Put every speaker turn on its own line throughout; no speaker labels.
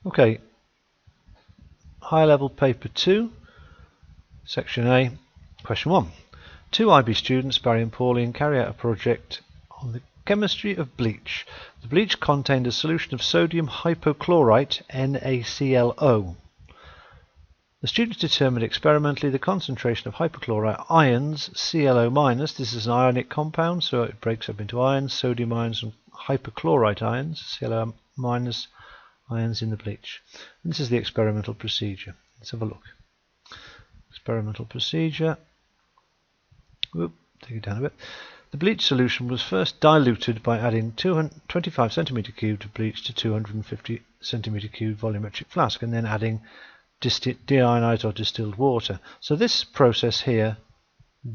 Okay, high level paper 2, section A, question 1. Two IB students, Barry and Pauline, carry out a project on the chemistry of bleach. The bleach contained a solution of sodium hypochlorite, NaClO. The students determined experimentally the concentration of hypochlorite ions, ClO-, this is an ionic compound, so it breaks up into ions, sodium ions and hypochlorite ions, ClO- ions in the bleach. And this is the experimental procedure. Let's have a look. Experimental procedure. Whoop, take it down a bit. The bleach solution was first diluted by adding 25 centimeter cubed of bleach to 250 centimeter cubed volumetric flask and then adding deionized or distilled water. So this process here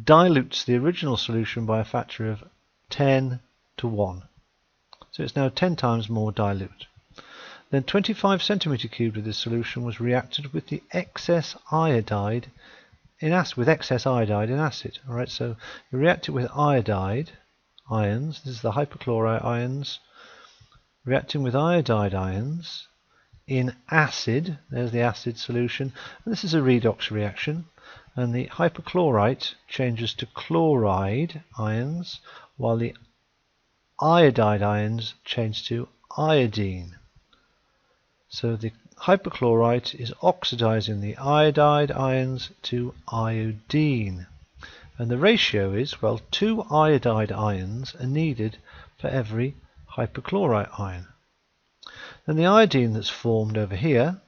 dilutes the original solution by a factor of 10 to 1. So it's now 10 times more dilute. Then 25 centimeter cubed of this solution was reacted with the excess iodide in acid. All right, so you react it with iodide ions. This is the hypochlorite ions reacting with iodide ions in acid. There's the acid solution. And this is a redox reaction, and the hypochlorite changes to chloride ions, while the iodide ions change to iodine. So the hypochlorite is oxidizing the iodide ions to iodine, and the ratio is, well, 2 iodide ions are needed for every hypochlorite ion. Then the iodine that's formed over here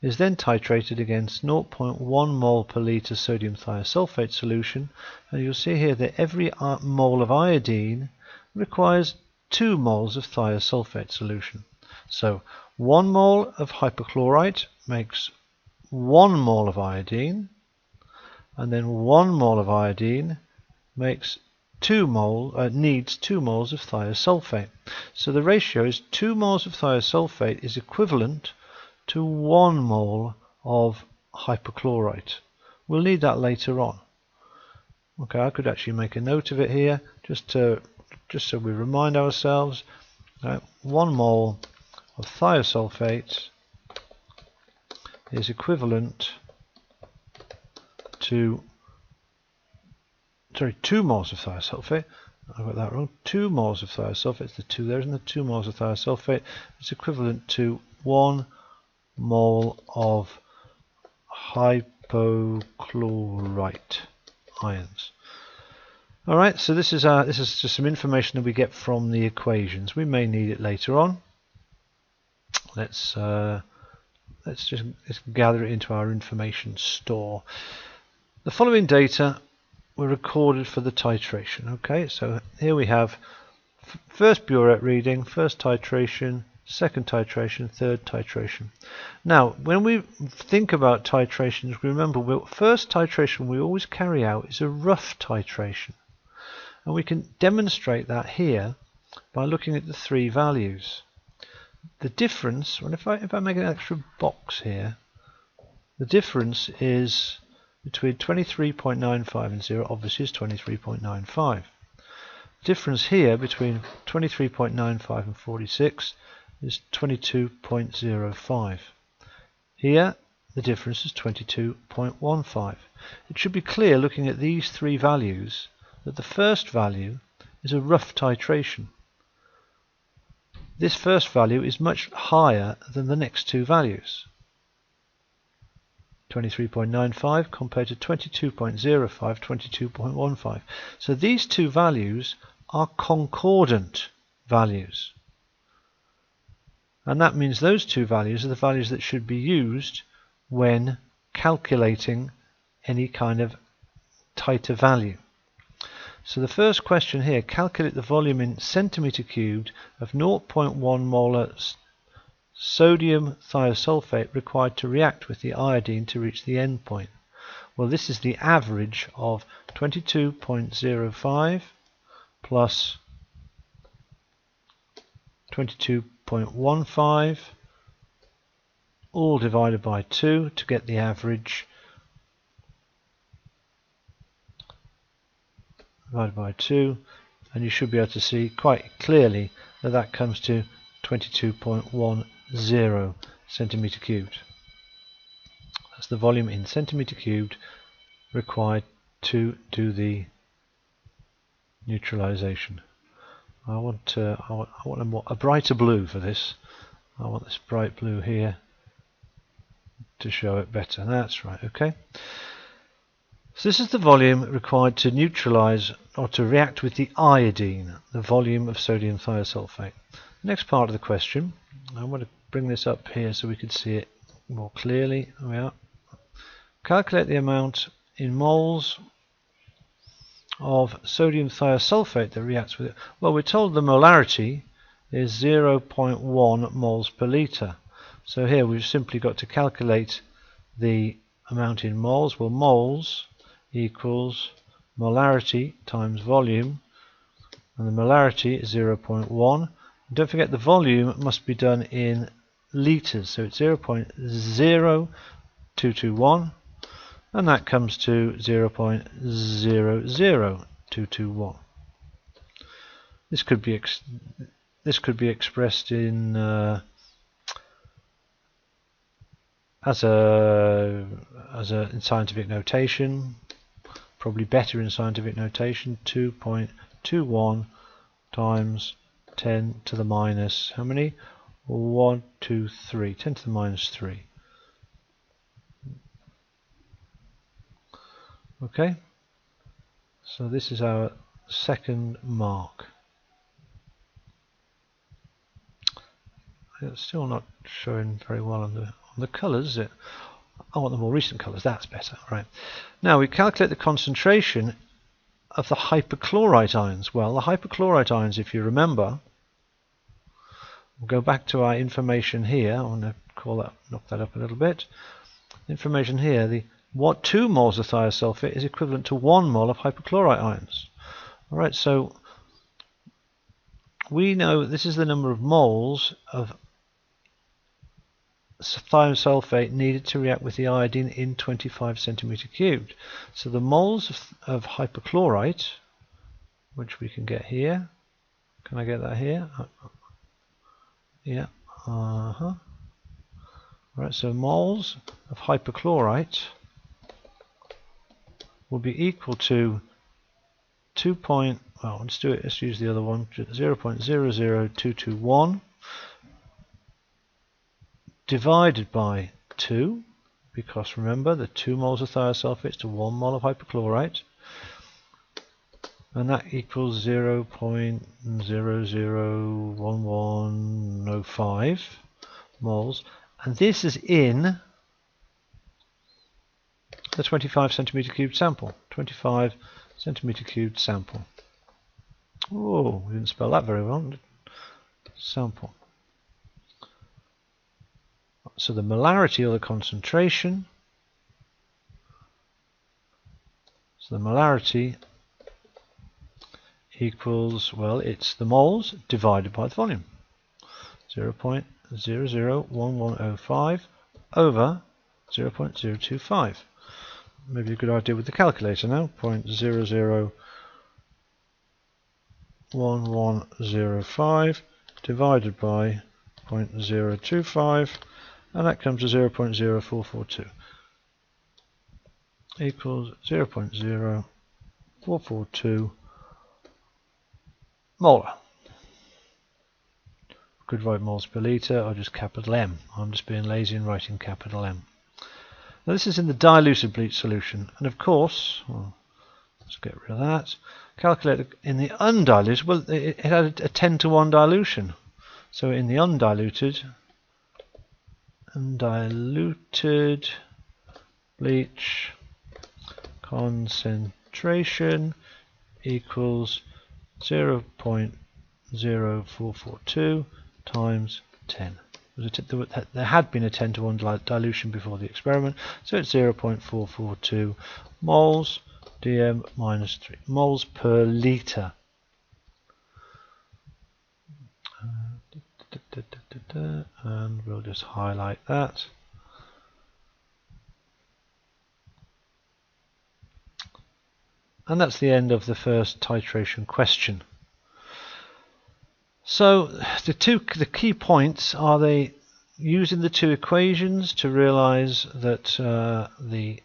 is then titrated against 0.1 mole per litre sodium thiosulfate solution, and you'll see here that every mole of iodine requires 2 moles of thiosulfate solution. So 1 mole of hypochlorite makes 1 mole of iodine, and then 1 mole of iodine makes needs 2 moles of thiosulfate. So the ratio is 2 moles of thiosulfate is equivalent to 1 mole of hypochlorite. We'll need that later on. Okay, I could actually make a note of it here, just so we remind ourselves. 1 mole of thiosulfate is equivalent to 2 moles of thiosulfate. I got that wrong. 2 moles of thiosulfate. It's the 2 there, isn't it? 2 moles of thiosulfate is equivalent to 1 mole of hypochlorite ions. All right. So this is just some information that we get from the equations. We may need it later on. Let's just gather it into our information store. The following data were recorded for the titration. Okay, so here we have first burette reading, first titration, second titration, third titration. Now, when we think about titrations, remember, first titration we always carry out is a rough titration, and we can demonstrate that here by looking at the 3 values. The difference, well, if I make an extra box here, the difference is between 23.95 and 0, obviously is 23.95. The difference here between 23.95 and 46 is 22.05. Here the difference is 22.15. It should be clear looking at these 3 values that the first value is a rough titration. This first value is much higher than the next 2 values. 23.95 compared to 22.05, 22.15. So these 2 values are concordant values. And that means those 2 values are the values that should be used when calculating any kind of tighter value. So the first question here, calculate the volume in centimeter cubed of 0.1 molar sodium thiosulfate required to react with the iodine to reach the end point. Well, this is the average of 22.05 plus 22.15 all divided by 2 to get the average. Divided by 2, and you should be able to see quite clearly that that comes to 22.10 centimetre cubed. That's the volume in centimetre cubed required to do the neutralization. I want a brighter blue for this. I want this bright blue here to show it better. That's right, okay. So this is the volume required to neutralize or to react with the iodine, the volume of sodium thiosulfate. Next part of the question, I want to bring this up here so we can see it more clearly. There we are. Calculate the amount in moles of sodium thiosulfate that reacts with it. Well, we're told the molarity is 0.1 moles per litre. So here we've simply got to calculate the amount in moles. Well, moles equals molarity times volume, and the molarity is 0.1. Don't forget the volume must be done in litres, so it's 0.0221, and that comes to 0.00221. This could be expressed in in scientific notation. Probably better in scientific notation. 2.21 times 10 to the minus how many? 1, 2, 3. 10 to the minus 3. Okay, so this is our second mark. It's still not showing very well on the colours, is it? I want the more recent colours, that's better. Right. Now we calculate the concentration of the hypochlorite ions. Well, the hypochlorite ions, if you remember, we'll go back to our information here. I want to knock that up a little bit. Information here, 2 moles of thiosulfate is equivalent to 1 mole of hypochlorite ions. Alright, so we know this is the number of moles of thiosulfate needed to react with the iodine in 25 centimetre cubed. So the moles of hypochlorite, which we can get here. Can I get that here? Yeah. Right, so moles of hypochlorite will be equal to let's use the other one, 0.00221 divided by 2, because remember the 2 moles of thiosulfate to 1 mole of hypochlorite, and that equals 0.001105 moles, and this is in the 25 centimetre cubed sample. 25 centimetre cubed sample. Oh, we didn't spell that very well. Sample. So the molarity or the concentration. So the molarity equals, well, it's the moles divided by the volume. 0.001105 over 0.025. Maybe a good idea with the calculator now. 0.001105 divided by 0.025, and that comes to 0.0442 equals 0.0442 molar. Could write moles per litre or just capital M. I'm just being lazy and writing capital M. Now this is in the diluted bleach solution, and of course, let's get rid of that. Calculate in the undiluted. Well, it had a 10 to 1 dilution. So in the undiluted bleach concentration equals 0.0442 times 10. There had been a 10 to 1 dilution before the experiment, so it's 0.442 moles dm minus 3 moles per litre. And we'll just highlight that. And that's the end of the first titration question. So the key points are they using the two equations to realize that the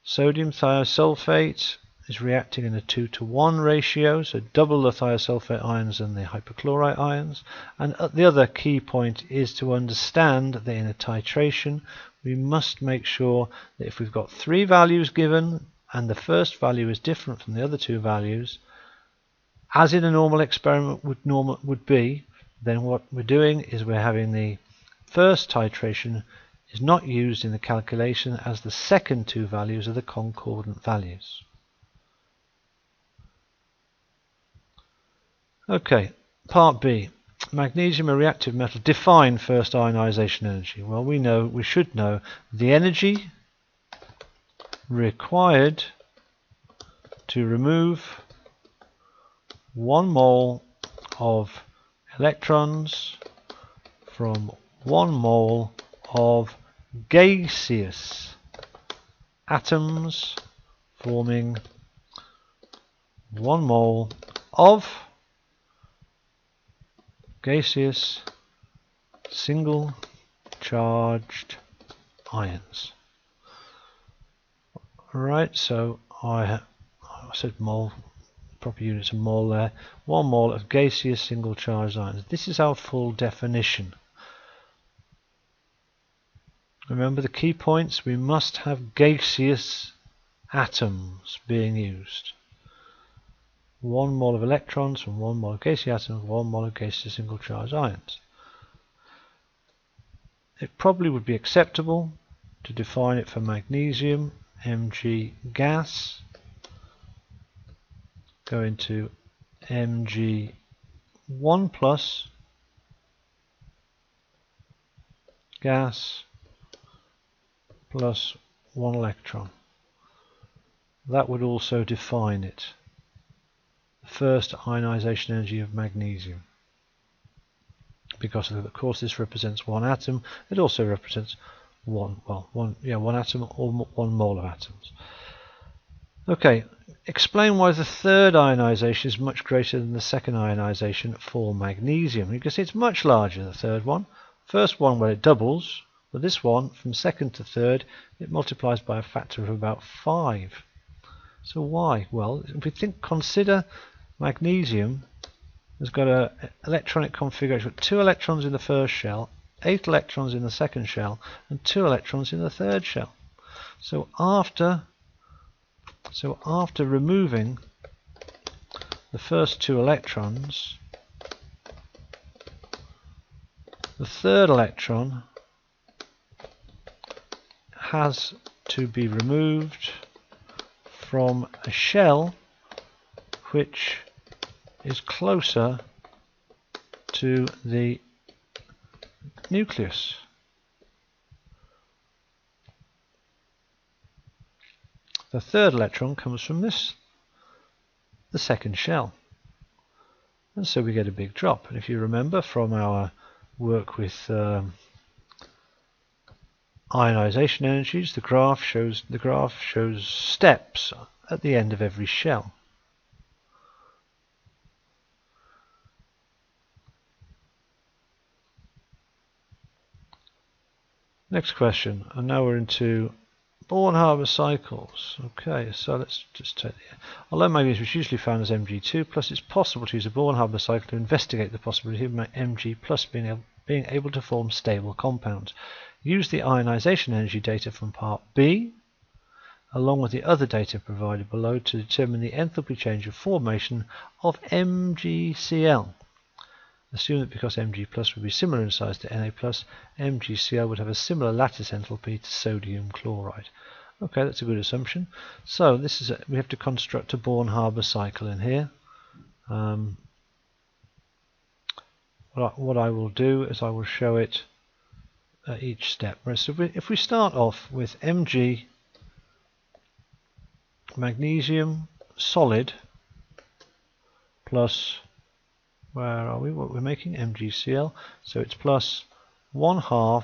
sodium thiosulfate is reacting in a 2:1 ratio, so double the thiosulfate ions and the hypochlorite ions. And the other key point is to understand that in a titration we must make sure that if we've got three values given and the first value is different from the other two values, as in a normal experiment would be, then what we're doing is we're having the first titration is not used in the calculation, as the second two values are the concordant values. Okay, part B. Magnesium, a reactive metal. Define first ionization energy. Well, we should know the energy required to remove 1 mole of electrons from 1 mole of gaseous atoms forming 1 mole of gaseous single charged ions. Right, so I said mole, proper units of mole there. 1 mole of gaseous single charged ions. This is our full definition. Remember the key points, we must have gaseous atoms being used. 1 mole of electrons from 1 mole of gaseous atoms, 1 mole of gaseous single charged ions. It probably would be acceptable to define it for magnesium, Mg gas, go into Mg 1 plus gas plus 1 electron. That would also define it. The first ionization energy of magnesium. Because of course this represents 1 atom, it also represents one atom or 1 mole of atoms. Okay, explain why the third ionization is much greater than the second ionization for magnesium. You can see it's much larger, the third one. First one where it doubles, but this one from second to third it multiplies by a factor of about 5. So why? Well, if we consider magnesium has got an electronic configuration with 2 electrons in the first shell, 8 electrons in the second shell, and 2 electrons in the third shell. So after removing the first 2 electrons, the third electron has to be removed from a shell which is closer to the nucleus. The third electron comes from the second shell, and so we get a big drop. And if you remember from our work with ionization energies, the graph shows steps at the end of every shell. Next question, and now we're into Born-Haber cycles. Okay, so let's just take the. Although magnesium is usually found as Mg2+, it's possible to use a Born-Haber cycle to investigate the possibility of Mg+ being able to form stable compounds. Use the ionization energy data from part B, along with the other data provided below, to determine the enthalpy change of formation of MgCl. Assume that because Mg+ would be similar in size to Na+, MgCl would have a similar lattice enthalpy to sodium chloride. Okay, that's a good assumption. So this is we have to construct a Born-Haber cycle in here. What I will do is I will show it at each step. So if we start off with Mg magnesium solid plus, where are we? What we're making? MgCl. So it's plus 1/2.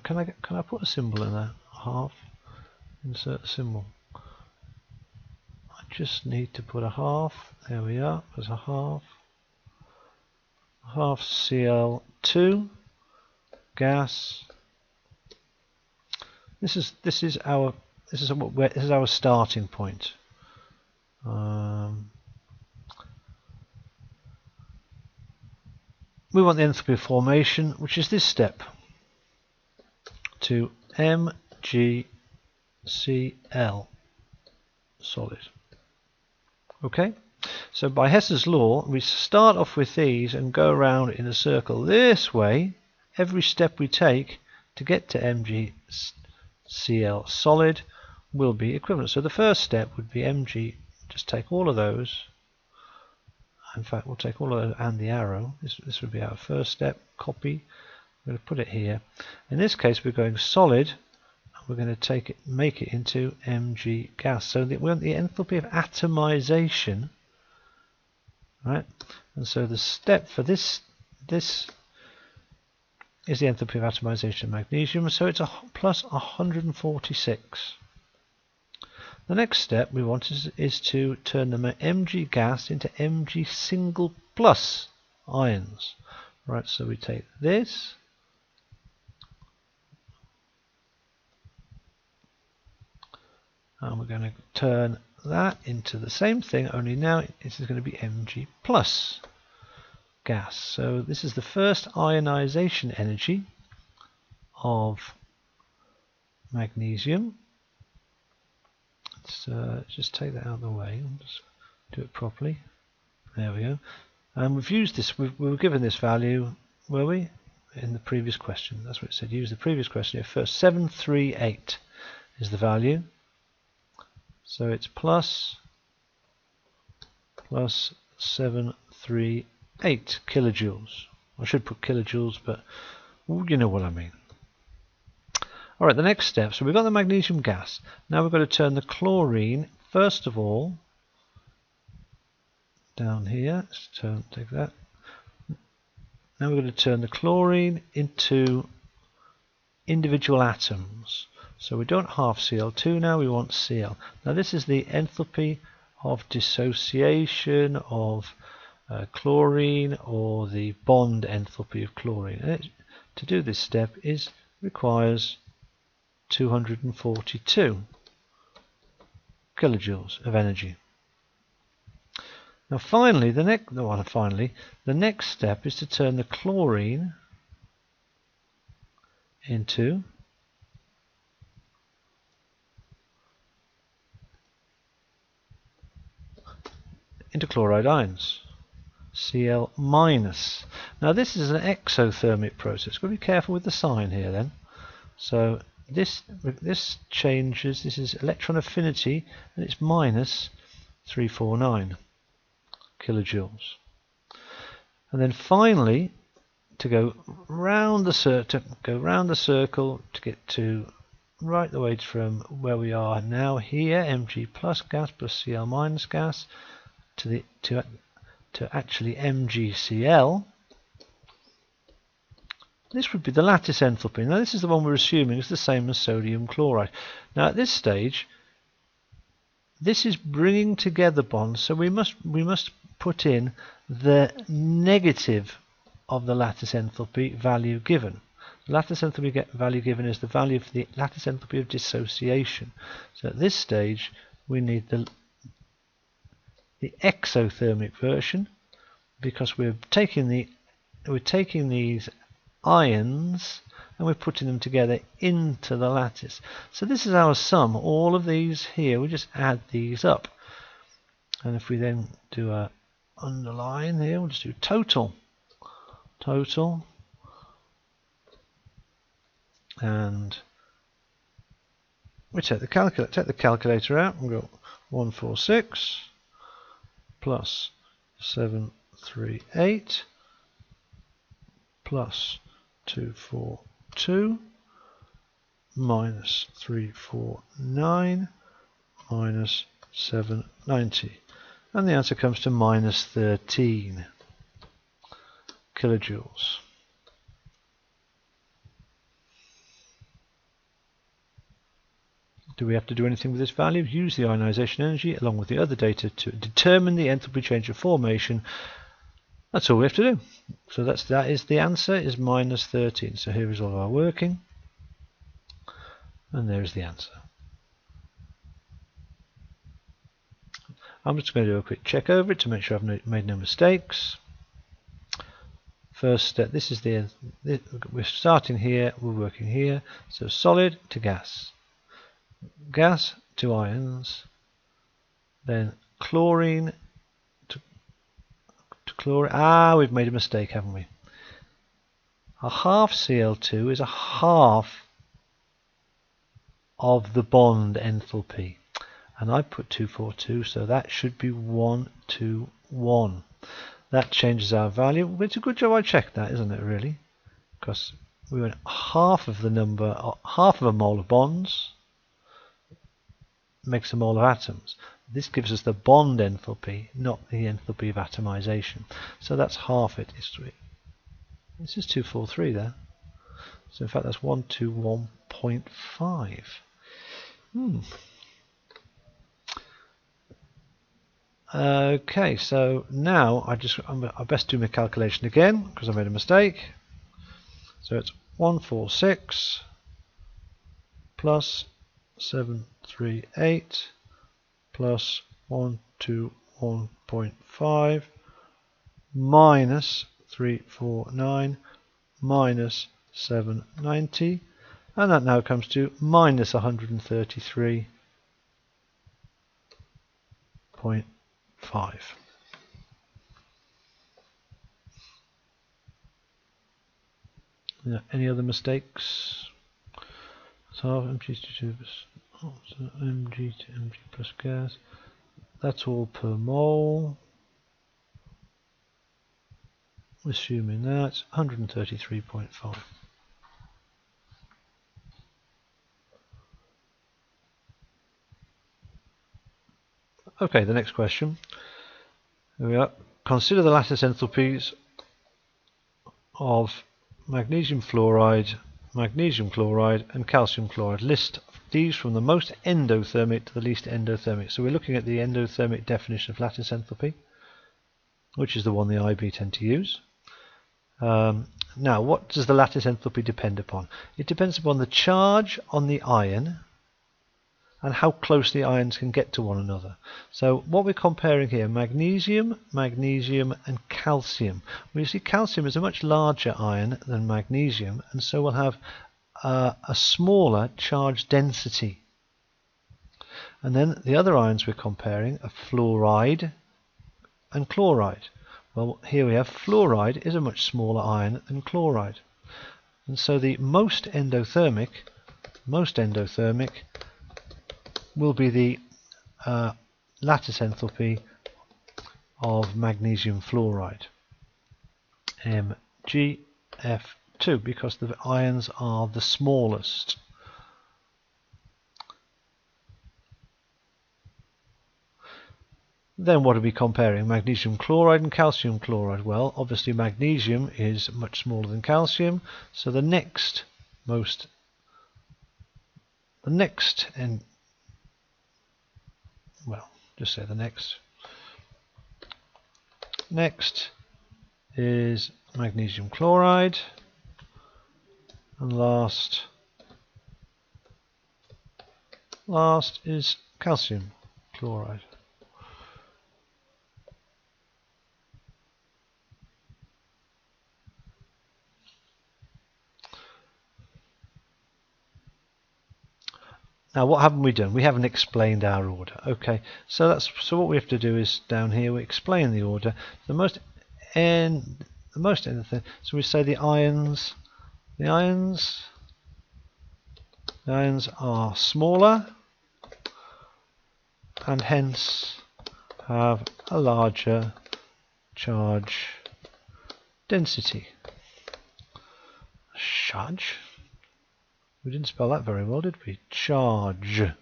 Can I put a symbol in there? Half. Insert a symbol. I just need to put a half. There we are. There's a half. Half Cl2 gas. This is our starting point. We want the enthalpy of formation, which is this step, to MgCl solid. Okay, so by Hess's law, we start off with these and go around in a circle this way. Every step we take to get to MgCl solid will be equivalent. So the first step would be Mg, just take all of those. In fact, we'll take all of those and the arrow. This would be our first step. Copy. We're going to put it here. In this case, we're going solid. We're going to make it into Mg gas. So we want the enthalpy of atomization, right? And so the step for this is the enthalpy of atomization of magnesium. So it's a plus 146. The next step we want is to turn the Mg gas into Mg single plus ions. Right, so we take this, and we're going to turn that into the same thing, only now this is going to be Mg plus gas. So this is the first ionization energy of magnesium. Let's just take that out of the way and just do it properly. There we go. And we've used this, we were given this value, were we? In the previous question. That's what it said. Use the previous question here first. 738 is the value. So it's plus 738 kilojoules. I should put kilojoules, but you know what I mean. Alright, the next step. So we've got the magnesium gas. Now we've got to turn the chlorine, first of all, down here. Let's take that. Now we're going to turn the chlorine into individual atoms. So we don't half Cl2 now, we want Cl. Now this is the enthalpy of dissociation of chlorine, or the bond enthalpy of chlorine. And to do this step requires 242 kilojoules of energy. Now finally, the next step is to turn the chlorine into chloride ions, Cl minus. Now this is an exothermic process. Got to be careful with the sign here then. So this changes. This is electron affinity, and it's minus 349 kilojoules. And then finally, to go round the circle to get to right the way from where we are now here, Mg plus gas plus Cl minus gas, to actually MgCl. This would be the lattice enthalpy. Now this is the one we're assuming is the same as sodium chloride. Now at this stage, this is bringing together bonds, so we must put in the negative of the lattice enthalpy value given. The lattice enthalpy value given is the value for the lattice enthalpy of dissociation. So at this stage, we need the exothermic version, because we're taking these ions and we're putting them together into the lattice. So this is our sum. All of these here, we just add these up. And if we then do a underline here, we'll just do total. And we take the calculator out and go 146 plus 738 plus 242 minus 349 minus 790, and the answer comes to minus 13 kilojoules. Do we have to do anything with this value? Use the ionization energy along with the other data to determine the enthalpy change of formation. That's all we have to do. So that is the answer, is minus 13. So here is all our working. And there's the answer. I'm just going to do a quick check over it to make sure I've made no mistakes. First step, this is we're starting here, we're working here. So solid to gas. Gas to ions. Then chlorine to chlorine. We've made a mistake, haven't we? A half Cl2 is a half of the bond enthalpy. And I put 242, so that should be 1, 2, 1. That changes our value. It's a good job I checked that, isn't it, really? Because we went half of the number, half of a mole of bonds makes a mole of atoms. This gives us the bond enthalpy, not the enthalpy of atomization. So that's half it. This is 243 there. So in fact that's 121.5. Okay, so now I best do my calculation again because I made a mistake. So it's 146 plus 738 plus 121.5 minus 349 minus 790, and that now comes to minus 133.5. Any other mistakes? So Mg to Mg to Mg plus gas. That's all per mole. Assuming that's 133.5. Okay, the next question. Here we are. Consider the lattice enthalpies of magnesium fluoride, magnesium chloride and calcium chloride. List these from the most endothermic to the least endothermic. So we're looking at the endothermic definition of lattice enthalpy, which is the one the IB tend to use. Now, what does the lattice enthalpy depend upon? It depends upon the charge on the ion and how close the ions can get to one another. So what we're comparing here, magnesium, magnesium and calcium. Well, you see calcium is a much larger ion than magnesium, and so we'll have a smaller charge density. And then the other ions we're comparing are fluoride and chloride. Well, here we have fluoride is a much smaller ion than chloride. And so the most endothermic will be the lattice enthalpy of magnesium fluoride, MgF2, because the ions are the smallest. Then what are we comparing? Magnesium chloride and calcium chloride. Well, obviously magnesium is much smaller than calcium, so the next is magnesium chloride, and last is calcium chloride. Now, what haven't we done? We haven't explained our order. Okay, so what we have to do is down here we explain the order. The most end thing. So we say the ions are smaller and hence have a larger charge density. Charge? We didn't spell that very well, did we? Charge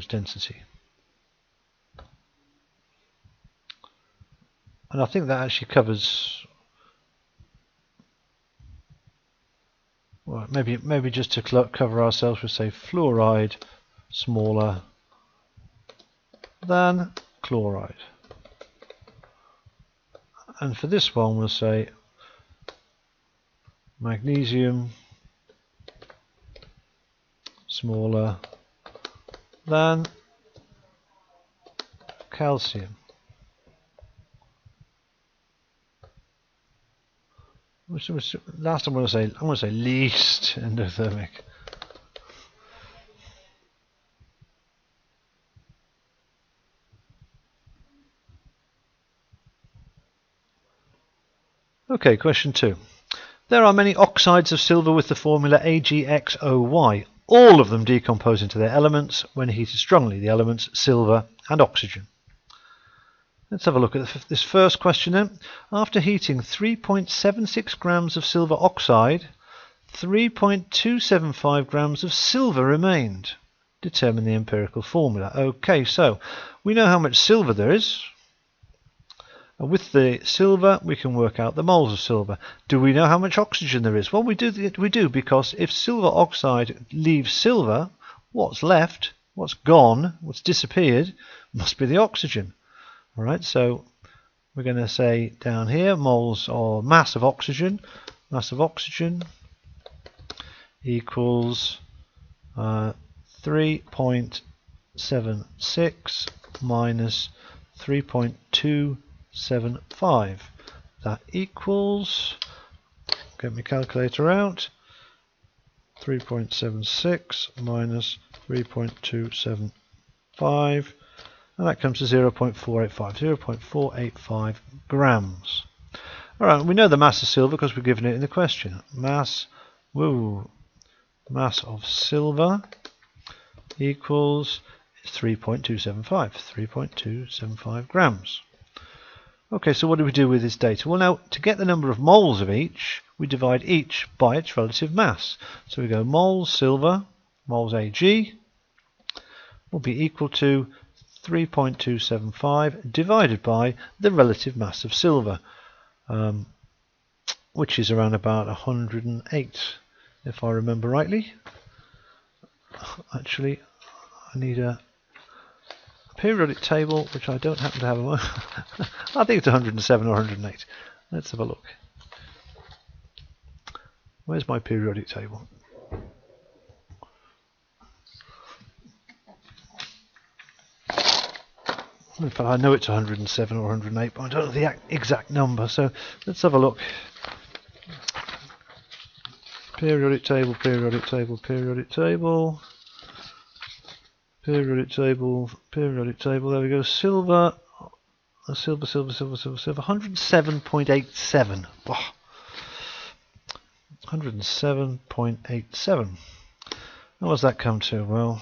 density. And I think that actually covers, well, maybe just to cover ourselves, we'll say fluoride smaller than chloride. And for this one we'll say magnesium smaller than calcium. Last I'm going to say least endothermic. Okay, question 2. There are many oxides of silver with the formula AgXOY. All of them decompose into their elements when heated strongly, the elements silver and oxygen. Let's have a look at this first question then. After heating 3.76 grams of silver oxide, 3.275 grams of silver remained. Determine the empirical formula. Okay, so we know how much silver there is. And with the silver, we can work out the moles of silver. Do we know how much oxygen there is? Well, we do, because if silver oxide leaves silver, what's left, what's gone, what's disappeared, must be the oxygen. All right, so we're going to say down here, moles or mass of oxygen. Mass of oxygen equals 3.76 minus 3.275. That equals, get my calculator out, 3.76 minus 3.275, and that comes to 0.485 grams. Alright, we know the mass of silver because we're given it in the question. Mass of silver equals 3.275 grams. Okay, so what do we do with this data? Well, now, to get the number of moles of each, we divide each by its relative mass. So we go moles silver, moles Ag, will be equal to 3.275 divided by the relative mass of silver, which is around about 108, if I remember rightly. Actually, I need a periodic table, which I don't happen to have. I think it's 107 or 108. Let's have a look. Where's my periodic table? In fact, I know it's 107 or 108, but I don't know the exact number, so let's have a look. Periodic table, periodic table, periodic table, periodic table, periodic table, there we go. Silver, silver, 107.87. Wow. 107.87. And what does that come to? Well,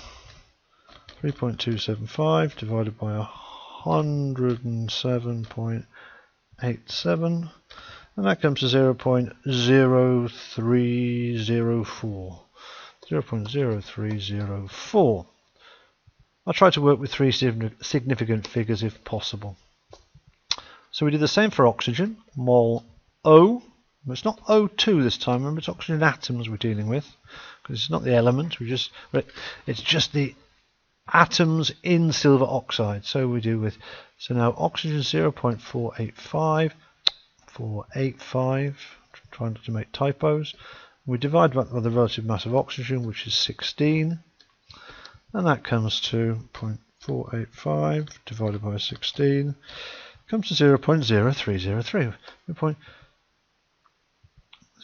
3.275 divided by 107.87, and that comes to 0.0304. 0.0304. I'll try to work with three significant figures if possible. So we did the same for oxygen. Mole O. It's not O2 this time. Remember, it's oxygen atoms we're dealing with, because it's not the element. It's just the atoms in silver oxide. So we do with, so now oxygen 0.485, 485, try not to make typos. We divide that by the relative mass of oxygen, which is 16, and that comes to 0.485 divided by 16 comes to 0.0303.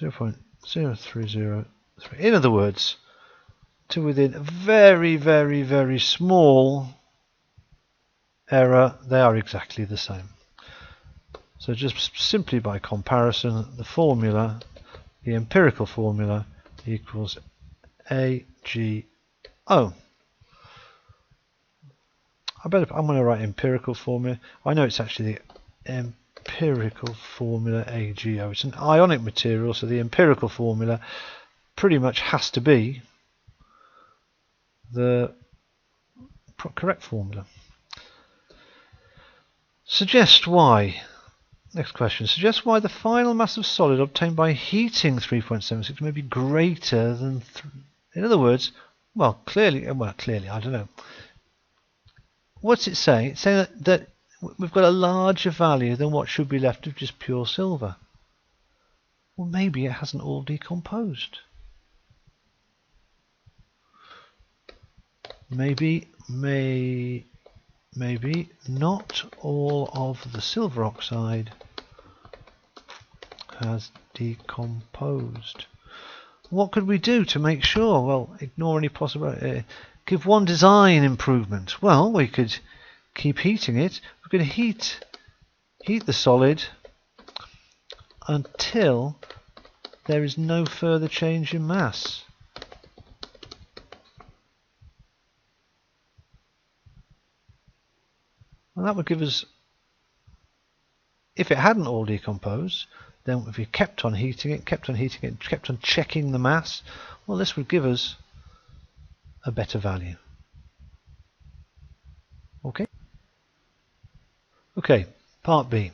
0.0303. In other words, to within a very, very, very small error, they are exactly the same. So just simply by comparison, the formula, the empirical formula, equals AgO. I'm going to write empirical formula. I know it's actually the empirical formula AgO. It's an ionic material, so the empirical formula pretty much has to be the correct formula. Suggest why. Next question. Suggest why the final mass of solid obtained by heating 3.76 may be greater than. In other words, well, clearly, I don't know. What's it saying? It's saying that we've got a larger value than what should be left of just pure silver. Well, maybe it hasn't all decomposed. Maybe not all of the silver oxide has decomposed. What could we do to make sure? Well, ignore any possible. Give one design improvement. Well, we could keep heating it. We could heat the solid until there is no further change in mass. And that would give us, if it hadn't all decomposed, then if we kept on heating it, kept on checking the mass, well, this would give us a better value. Okay, part B.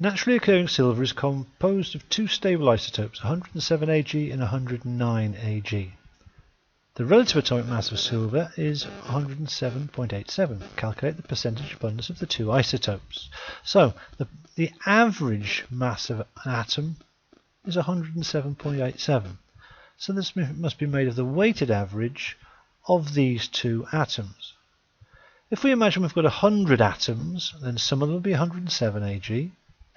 Naturally occurring silver is composed of two stable isotopes, 107 Ag and 109 Ag. The relative atomic mass of silver is 107.87. Calculate the percentage abundance of the two isotopes. So the average mass of an atom is 107.87. So this must be made of the weighted average of these two atoms. If we imagine we've got 100 atoms, then some of them will be 107 Ag,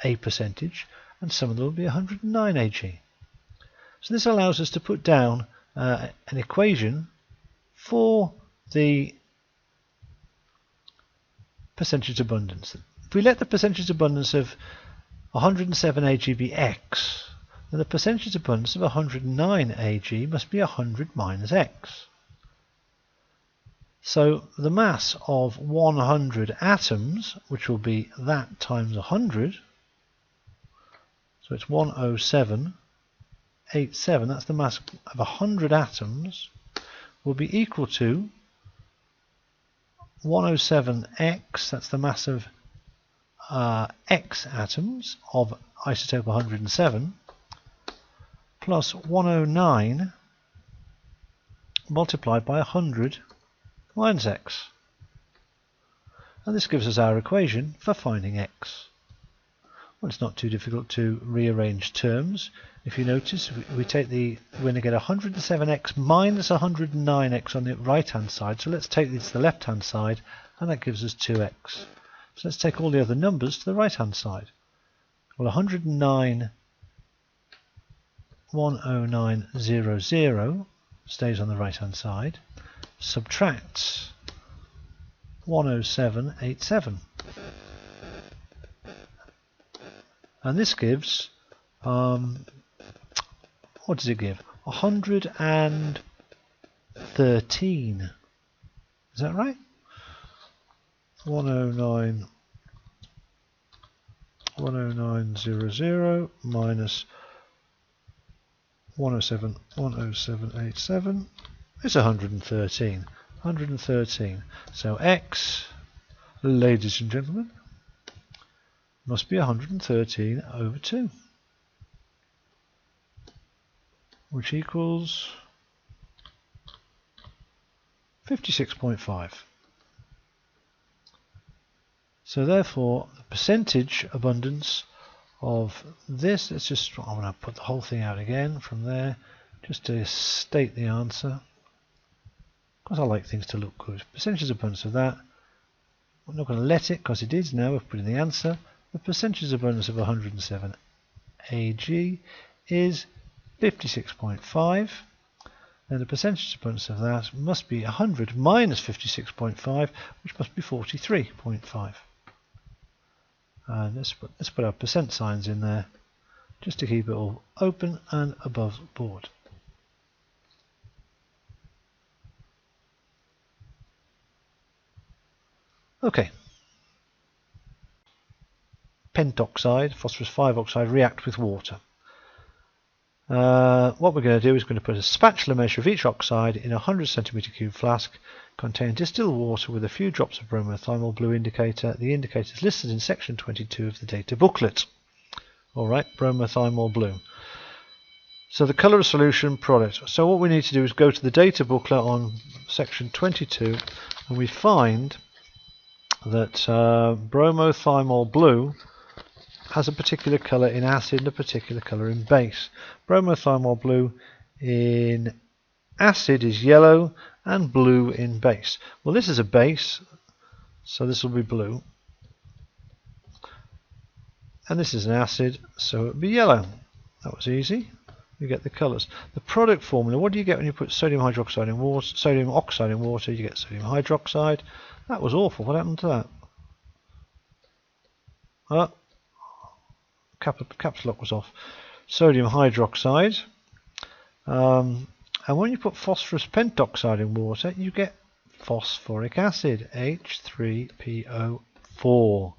a percentage, and some of them will be 109 Ag. So this allows us to put down an equation for the percentage abundance. If we let the percentage abundance of 107 Ag be x, then the percentage abundance of 109 Ag must be 100 minus x. So the mass of 100 atoms, which will be that times 100, so it's 107.87, that's the mass of 100 atoms, will be equal to 107x, that's the mass of x atoms of isotope 107, plus 109 multiplied by 100 minus x. And this gives us our equation for finding x. Well, it's not too difficult to rearrange terms. If you notice, we're going to get 107x minus 109x on the right hand side, so let's take this to the left hand side, and that gives us 2x. So let's take all the other numbers to the right hand side. Well, 109 stays on the right hand side, subtracts 107.87, and this gives what does it give? 113. Is that right? 109.00 minus 107.87 is 113. 113. So x, ladies and gentlemen, must be 113 over 2, which equals 56.5. So therefore, the percentage abundance of this, I'm going to put the whole thing out again from there, just to state the answer, because I like things to look good. Percentage abundance of that, we're not going to let it, because it is now, we've put in the answer. The percentage abundance of 107 Ag is 56.5, and the percentage abundance of that must be 100 minus 56.5, which must be 43.5. And let's put our percent signs in there, just to keep it all open and above board. Okay. Pentoxide, phosphorus 5 oxide, react with water. What we're going to do is going to put a spatula measure of each oxide in a 100 cm3 flask containing distilled water with a few drops of bromothymol blue indicator. The indicator is listed in section 22 of the data booklet. Alright, bromothymol blue. So the colour of solution, product. So what we need to do is go to the data booklet on section 22, and we find that bromothymol blue has a particular colour in acid and a particular colour in base. Bromothymol blue in acid is yellow and blue in base. Well, this is a base, so this will be blue. And this is an acid, so it would be yellow. That was easy. You get the colours. The product formula, what do you get when you put sodium hydroxide in water, sodium oxide in water? You get sodium hydroxide. That was awful. What happened to that? Caps lock was off. Sodium hydroxide. And when you put phosphorus pentoxide in water, you get phosphoric acid, H3PO4.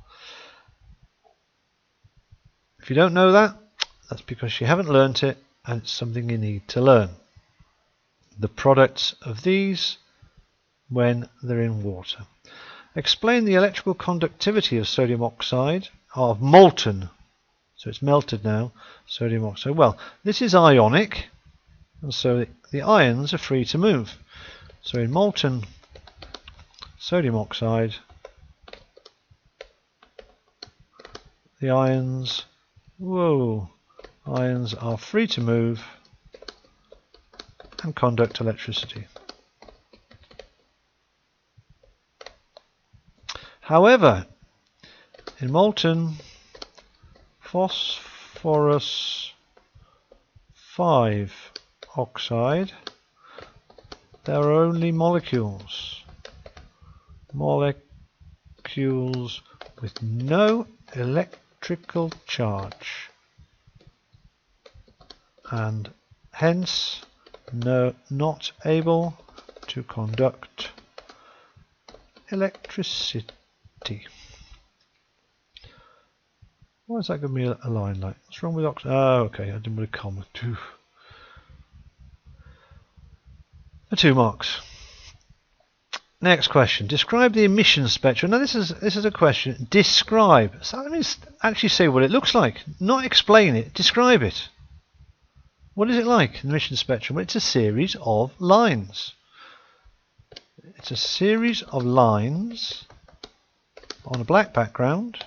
If you don't know that, that's because you haven't learnt it, and it's something you need to learn. The products of these when they're in water. Explain the electrical conductivity of sodium oxide, of molten, so it's melted now, sodium oxide. Well, this is ionic, and so the ions are free to move. So in molten sodium oxide, the ions are free to move and conduct electricity. However, in molten phosphorus 5 oxide, there are only molecules with no electrical charge, and hence not able to conduct electricity. Why is that giving me a line like? What's wrong with oxide? Oh, okay, I didn't put a comma. For 2 marks. Next question. Describe the emission spectrum. Now this is a question. Describe. So that means actually say what it looks like. Not explain it. Describe it. What is it like in the emission spectrum? Well, it's a series of lines. It's a series of lines on a black background.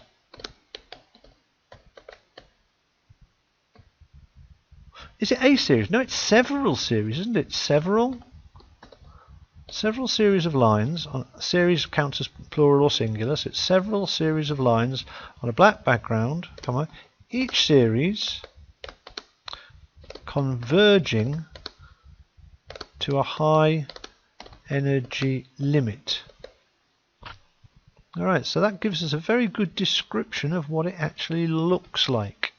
Is it a series? No, it's several series, isn't it? Several series of lines. Series counts as plural or singular, so it's several series of lines on a black background. Come on. Each series converging to a high energy limit. Alright, so that gives us a very good description of what it actually looks like.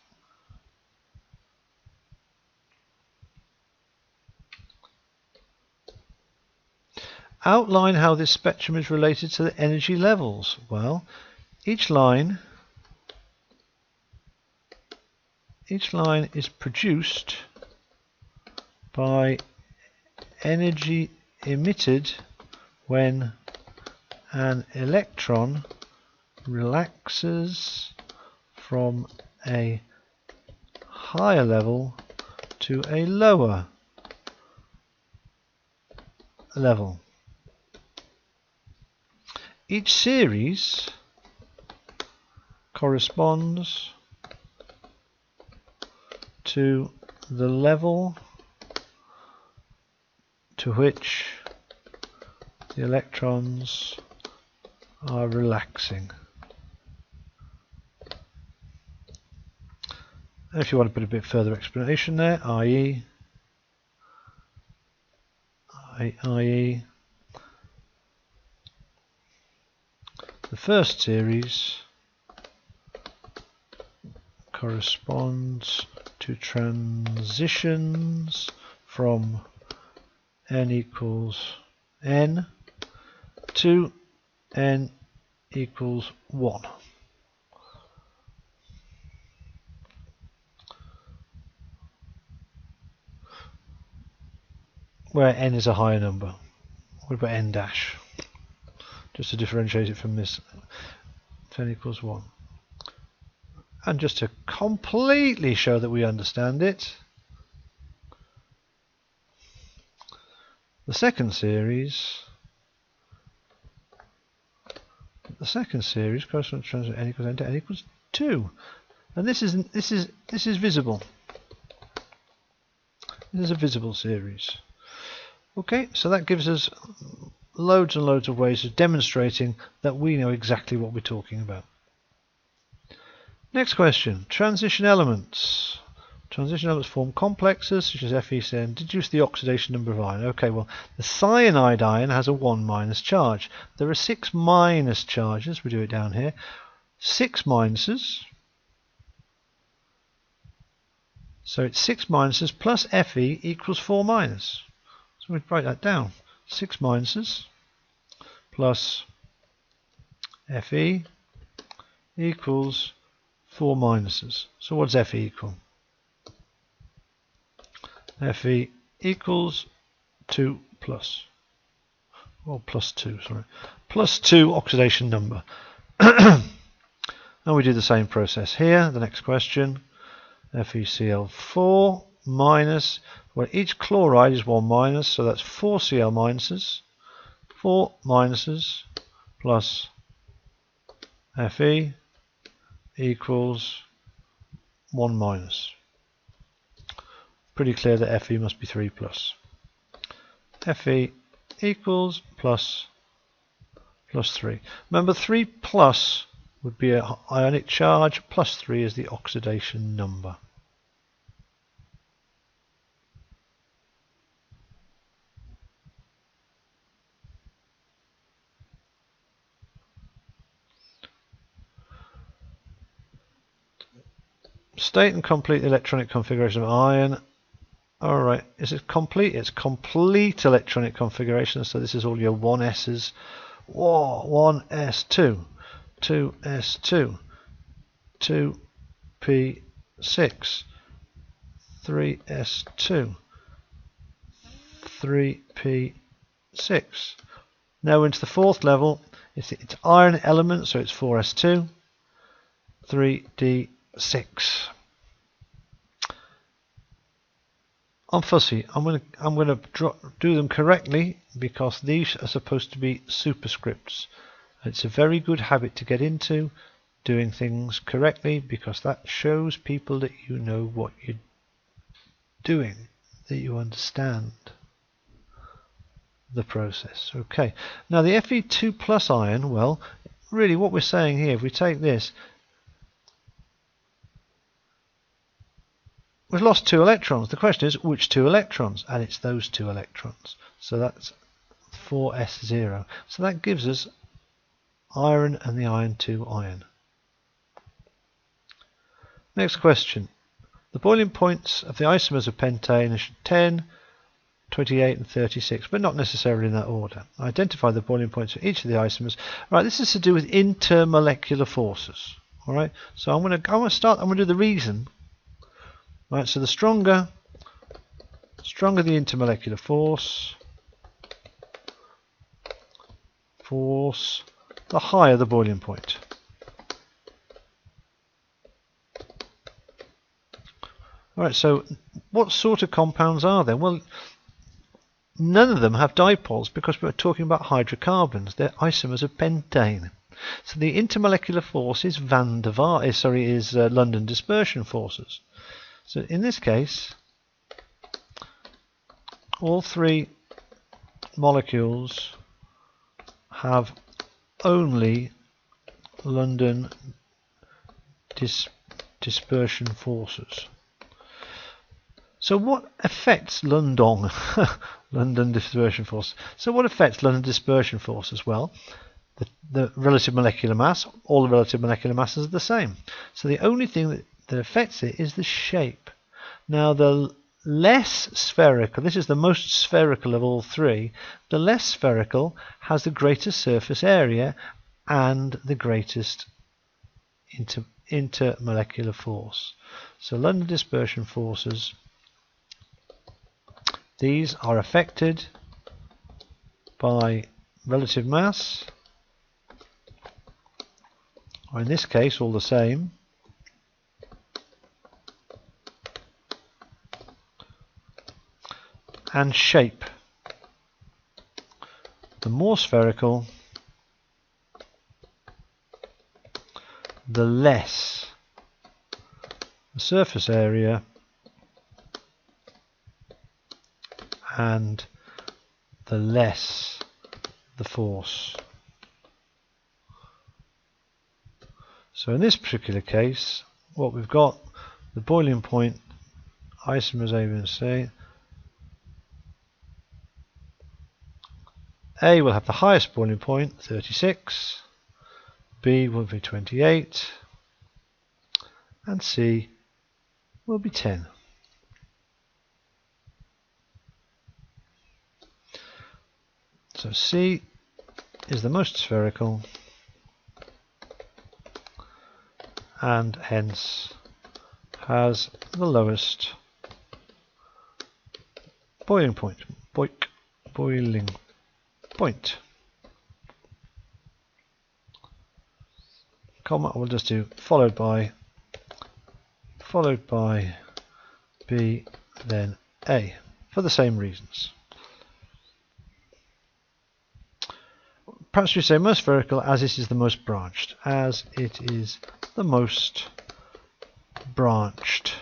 Outline how this spectrum is related to the energy levels. Well, each line is produced by energy emitted when an electron relaxes from a higher level to a lower level. Each series corresponds to the level to which the electrons are relaxing. And if you want to put a bit further explanation there, i.e. the first series corresponds to transitions from n equals n to n equals 1. Where n is a higher number. What about n dash? Just to differentiate it from this. 10 equals 1. And just to completely show that we understand it, The second series corresponds to n equals n to n equals 2, and this is visible. This is a visible series. Okay, so that gives us loads and loads of ways of demonstrating that we know exactly what we're talking about. Next question, transition elements. Transition elements form complexes such as FeCN. Deduce the oxidation number of iron. Okay, well, the cyanide ion has a 1 minus charge. There are 6 minus charges. We do it down here. 6 minuses. So it's 6 minuses plus Fe equals 4 minus. So we write that down. 6 minuses plus Fe equals 4 minuses. So what does Fe equal? Fe equals 2 plus. Well, plus 2, sorry. Plus 2 oxidation number. And we do the same process here. The next question. FeCl4 minus, well, each chloride is 1 minus, so that's 4 Cl minuses. 4 minuses plus Fe equals 1 minus. Pretty clear that Fe must be 3 plus. Fe equals plus 3. Remember, 3 plus would be an ionic charge, plus 3 is the oxidation number. State and complete the electronic configuration of iron. Alright, is it complete? It's complete electronic configuration, so this is all your 1s's. Whoa, 1s2, 2s2, 2p6, 3s2, 3p6. Now into the fourth level, it's iron element, so it's 4s2, 3d6. I'm fussy. I'm going to do them correctly because these are supposed to be superscripts. It's a very good habit to get into, doing things correctly, because that shows people that you know what you're doing, that you understand the process. Okay. Now the Fe2 plus ion, well, really what we're saying here, if we take this, we've lost 2 electrons. The question is, which 2 electrons? And it's those 2 electrons. So that's 4s0. So that gives us iron and the iron 2 ion. Next question. The boiling points of the isomers of pentane are 10, 28 and 36, but not necessarily in that order. Identify the boiling points of each of the isomers. Right, this is to do with intermolecular forces. All right, so I'm going to do the reason. Right, so the stronger the intermolecular force, the higher the boiling point. Alright, so what sort of compounds are there? Well, none of them have dipoles because we're talking about hydrocarbons. They're isomers of pentane. So the intermolecular force is London dispersion forces. So in this case, all 3 molecules have only London dispersion forces. So what affects London dispersion force? So what affects London dispersion forces? Well, the relative molecular mass, all the relative molecular masses are the same. So the only thing that affects it is the shape. Now the less spherical, this is the most spherical of all 3, the less spherical has the greatest surface area and the greatest intermolecular force. So London dispersion forces, these are affected by relative mass, or in this case all the same, and shape. more spherical, the less the surface area and the less the force. So in this particular case, what we've got, the boiling point isomers A, B and C. A will have the highest boiling point, 36, B will be 28, and C will be 10. So C is the most spherical and hence has the lowest boiling point. Boiling point. Comma, we'll just do followed by B, then A, for the same reasons. Perhaps we say most spherical as it is the most branched. As it is the most branched.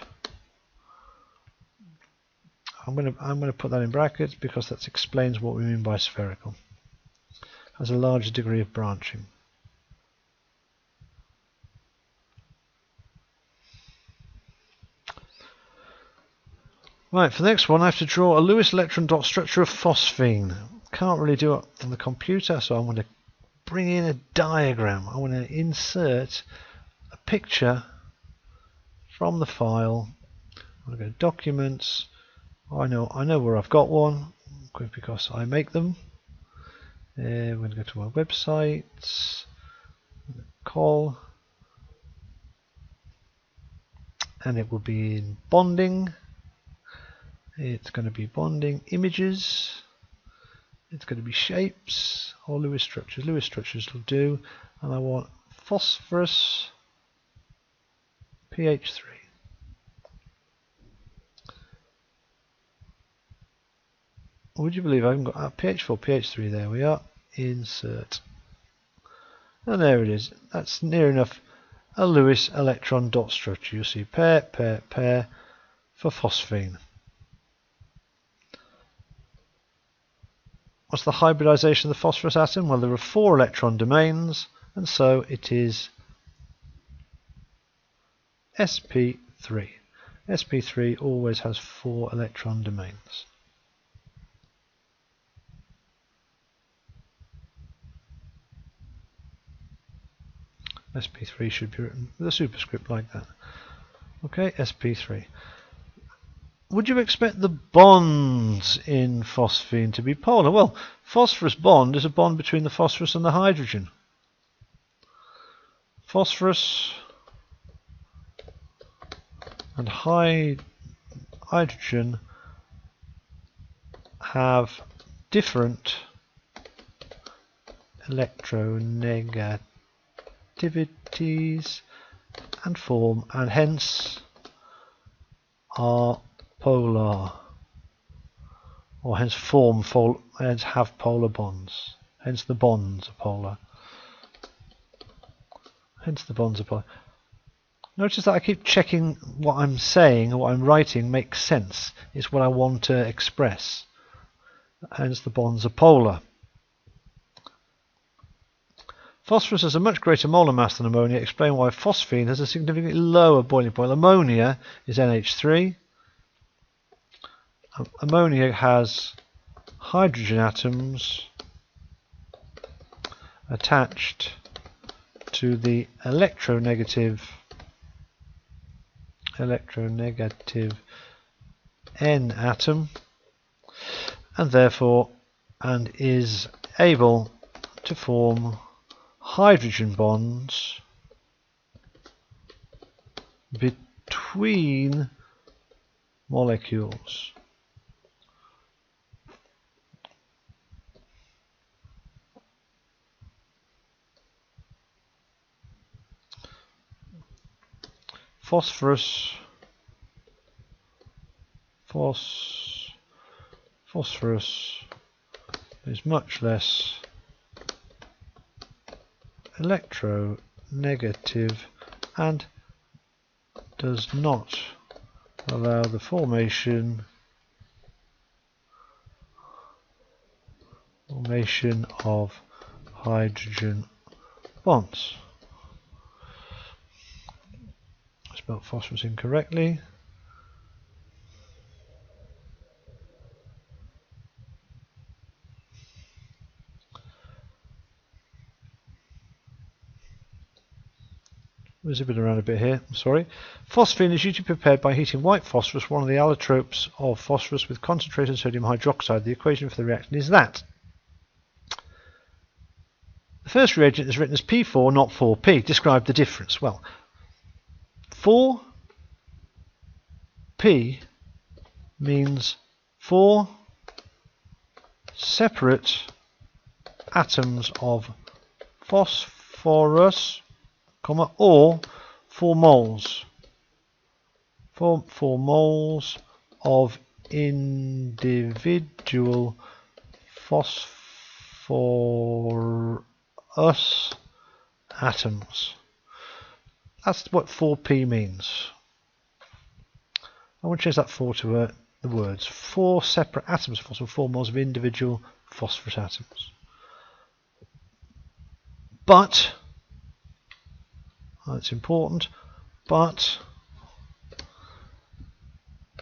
I'm going to put that in brackets because that explains what we mean by spherical. Has a larger degree of branching. Right, for the next one I have to draw a Lewis electron dot structure of phosphine. Can't really do it on the computer, so I'm going to bring in a diagram. I want to insert a picture from the file. I'm going to go documents. I know where I've got one because I make them. We're going to go to my website, call, and it will be in bonding. It's going to be bonding images. It's going to be shapes or Lewis structures. Lewis structures will do, and I want phosphorus pH 3. Would you believe I haven't got pH 4, pH 3? There we are. Insert. And there it is. That's near enough a Lewis electron dot structure. You see pair, pair, pair for phosphine. What's the hybridization of the phosphorus atom? Well, there are 4 electron domains, and so it is sp3. sp3 always has 4 electron domains. sp3 should be written with a superscript like that. Okay, sp3. Would you expect the bonds in phosphine to be polar? Well, phosphorus bond is a bond between the phosphorus and the hydrogen. Phosphorus and hydrogen have different electronegativities and form, and hence are polar, or hence hence have polar bonds. Hence the bonds are polar. Hence the bonds are polar. Notice that I keep checking what I'm saying or what I'm writing makes sense. It's what I want to express. Hence the bonds are polar. Phosphorus has a much greater molar mass than ammonia. Explain why phosphine has a significantly lower boiling point. Ammonia is NH3. Ammonia has hydrogen atoms attached to the electronegative N atom, and therefore is able to form hydrogen bonds between molecules. Phosphorus is much less electronegative and does not allow the formation of hydrogen bonds. I spelled phosphorus incorrectly. There's a bit around a bit here, sorry. Phosphine is usually prepared by heating white phosphorus, one of the allotropes of phosphorus, with concentrated sodium hydroxide. The equation for the reaction is that the first reagent is written as P4, not 4P. Describe the difference. Well, 4P means 4 separate atoms of phosphorus, or 4 moles. 4 moles of individual phosphorus atoms. That's what 4P means. I want to change that 4 to the words. 4 separate atoms of phosphorus, 4 moles of individual phosphorus atoms. But that's important, but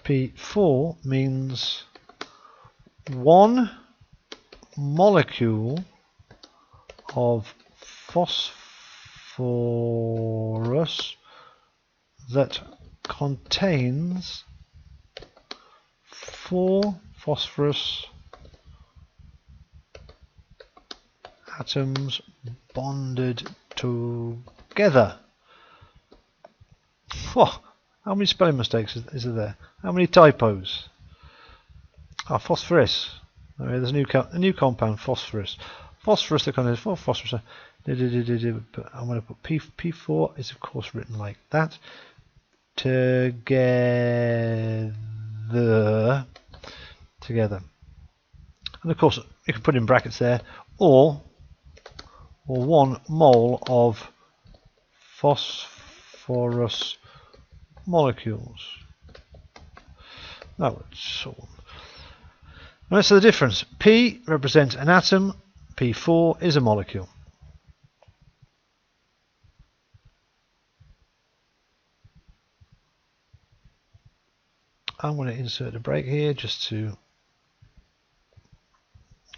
P4 means 1 molecule of phosphorus that contains 4 phosphorus atoms bonded together. Whoa, how many spelling mistakes is there? How many typos? Ah, phosphorus. Okay, there's a new compound, phosphorus. Phosphorus that contains 4 phosphorus. But I'm going to put P4 is of course written like that. Together. And of course you can put in brackets there, or 1 mole of phosphorus molecules. That would solve. Right, so the difference. P represents an atom, P4 is a molecule. I'm going to insert a break here just to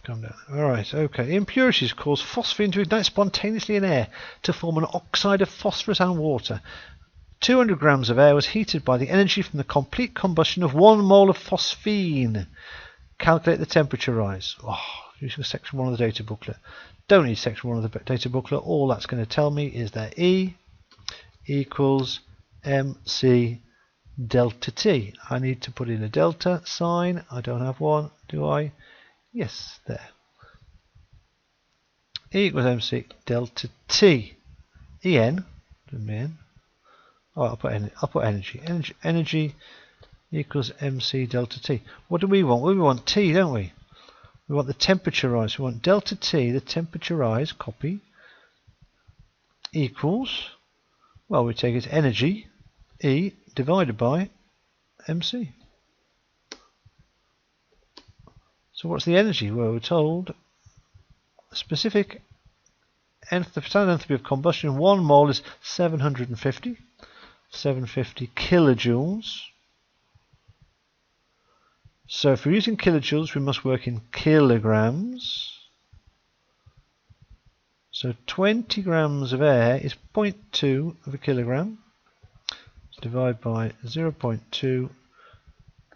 come down. Alright, okay. Impurities cause phosphine to ignite spontaneously in air to form an oxide of phosphorus and water. 200 grams of air was heated by the energy from the complete combustion of 1 mole of phosphine. Calculate the temperature rise. Oh, using section 1 of the data booklet. Don't need section 1 of the data booklet. All that's going to tell me is that E equals mc delta T. I need to put in a delta sign. I don't have one, do I? Yes, there. E equals mc delta T. En, oh, I'll put energy. Energy equals mc delta T. What do we want? We want T, don't we? We want the temperature rise. We want delta T, the temperature rise, copy, equals, well, we take its energy, E, divided by mc. So what's the energy? Well, we're told specific the standard enthalpy of combustion, 1 mole is 750 kilojoules. So if we're using kilojoules, we must work in kilograms. So 20 grams of air is 0.2 of a kilogram. So divide by 0.2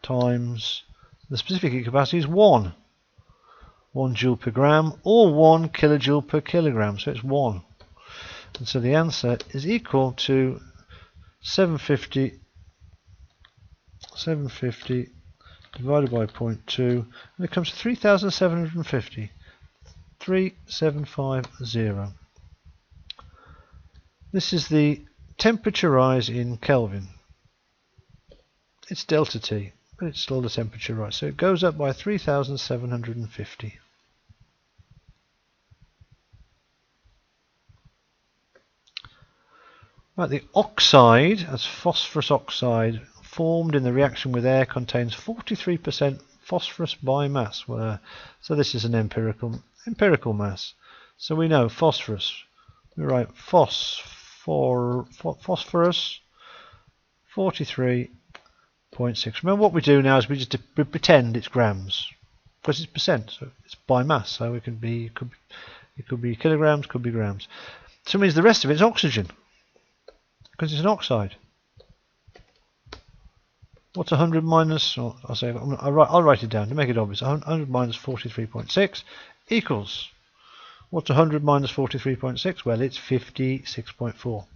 times the specific heat capacity is 1 joule per gram, or 1 kilojoule per kilogram. So it's 1. And so the answer is equal to 750 divided by 0.2, and it comes to 3,750. 3750. This is the temperature rise in Kelvin. It's delta T, but it's still the temperature rise. So it goes up by 3,750. Right, the oxide, as phosphorus oxide, formed in the reaction with air, contains 43% phosphorus by mass. So this is an empirical mass. So we know phosphorus. We write phosphorus 43.6. Remember what we do now is we pretend it's grams because it's percent, so it's by mass. So it could be kilograms, could be grams. So it means the rest of it is oxygen because it's an oxide. What's 100 minus? I'll write it down to make it obvious. 100 minus 43.6 equals. What's 100 minus 43.6? Well, it's 56.4.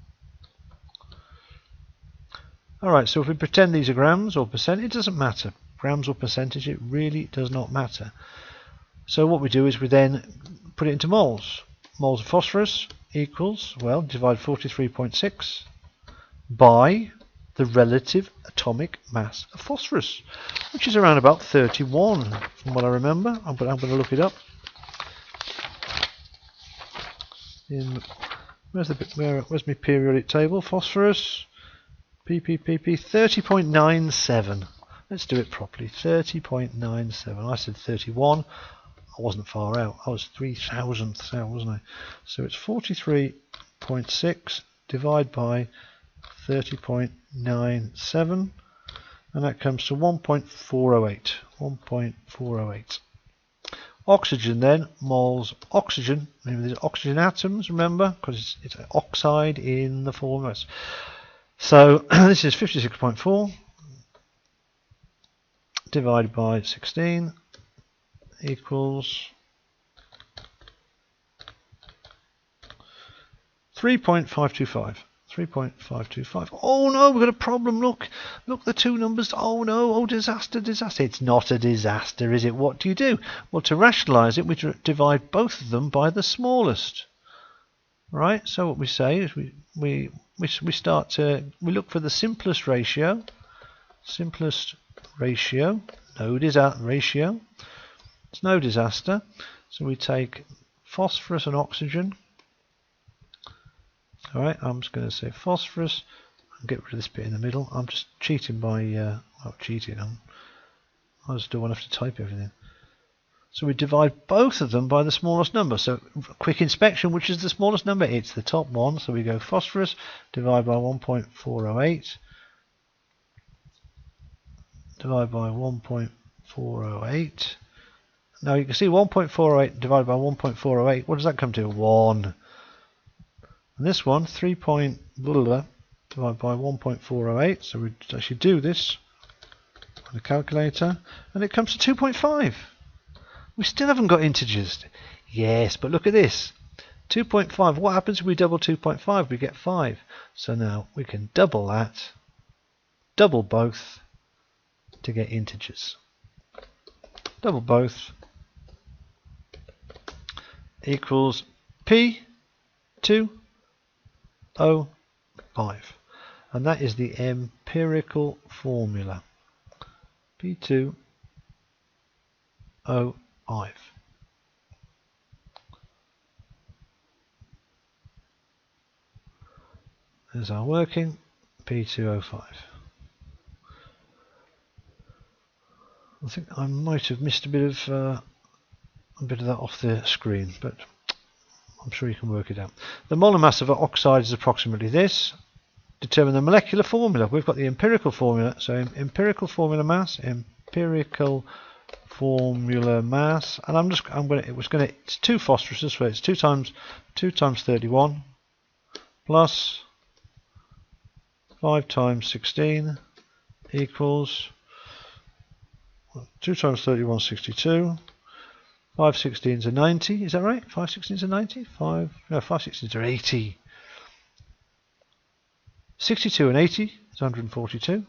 Alright, so if we pretend these are grams or percent, it doesn't matter. Grams or percentage, it really does not matter. So what we do is we then put it into moles. Moles of phosphorus equals, well, divide 43.6 by the relative atomic mass of phosphorus, which is around about 31 from what I remember. I'm going to look it up. Where's my periodic table? Phosphorus, pp 30.97. Let's do it properly. 30.97. I said 31. I wasn't far out. I was 3,000ths out, wasn't I? So it's 43.6 divided by 30.97, and that comes to 1.408. 1.408. Oxygen then, moles oxygen. Remember there's oxygen atoms, remember, because it's an oxide in the formula. So this is 56.4 divided by 16 equals 3.525. 3.525. Oh no, we've got a problem. Look, the two numbers. Oh no, oh disaster. It's not a disaster, is it? What do you do? Well, to rationalize it, we divide both of them by the smallest. Right? So what we say is we look for the simplest ratio. No ratio. It's no disaster. So we take phosphorus and oxygen. Alright, I'm just going to say phosphorus and get rid of this bit in the middle. I'm just cheating by, I just don't want to have to type everything. So we divide both of them by the smallest number. So quick inspection, which is the smallest number? It's the top one. So we go phosphorus, divide by 1.408. Divide by 1.408. Now you can see 1.408 divided by 1.408. What does that come to? 1. And this one, 3. Divided by 1.408. So we actually do this on the calculator, and it comes to 2.5. We still haven't got integers. Yes, but look at this. 2.5. What happens if we double 2.5? We get 5. So now we can double that, double both to get integers. Double both equals P2O5, and that is the empirical formula. P2O5. There's our working P2O5. I think I might have missed a bit of that off the screen, but I'm sure you can work it out. The molar mass of oxide is approximately this. Determine the molecular formula. We've got the empirical formula, so empirical formula mass, and it's 2 phosphoruses, so it's 2 times 31 plus 5 times 16 equals 2 times 31, 62. 5 16s are 90. Is that right? 5 16s are 90. 5 16s are 80. 62 and 80 is 142.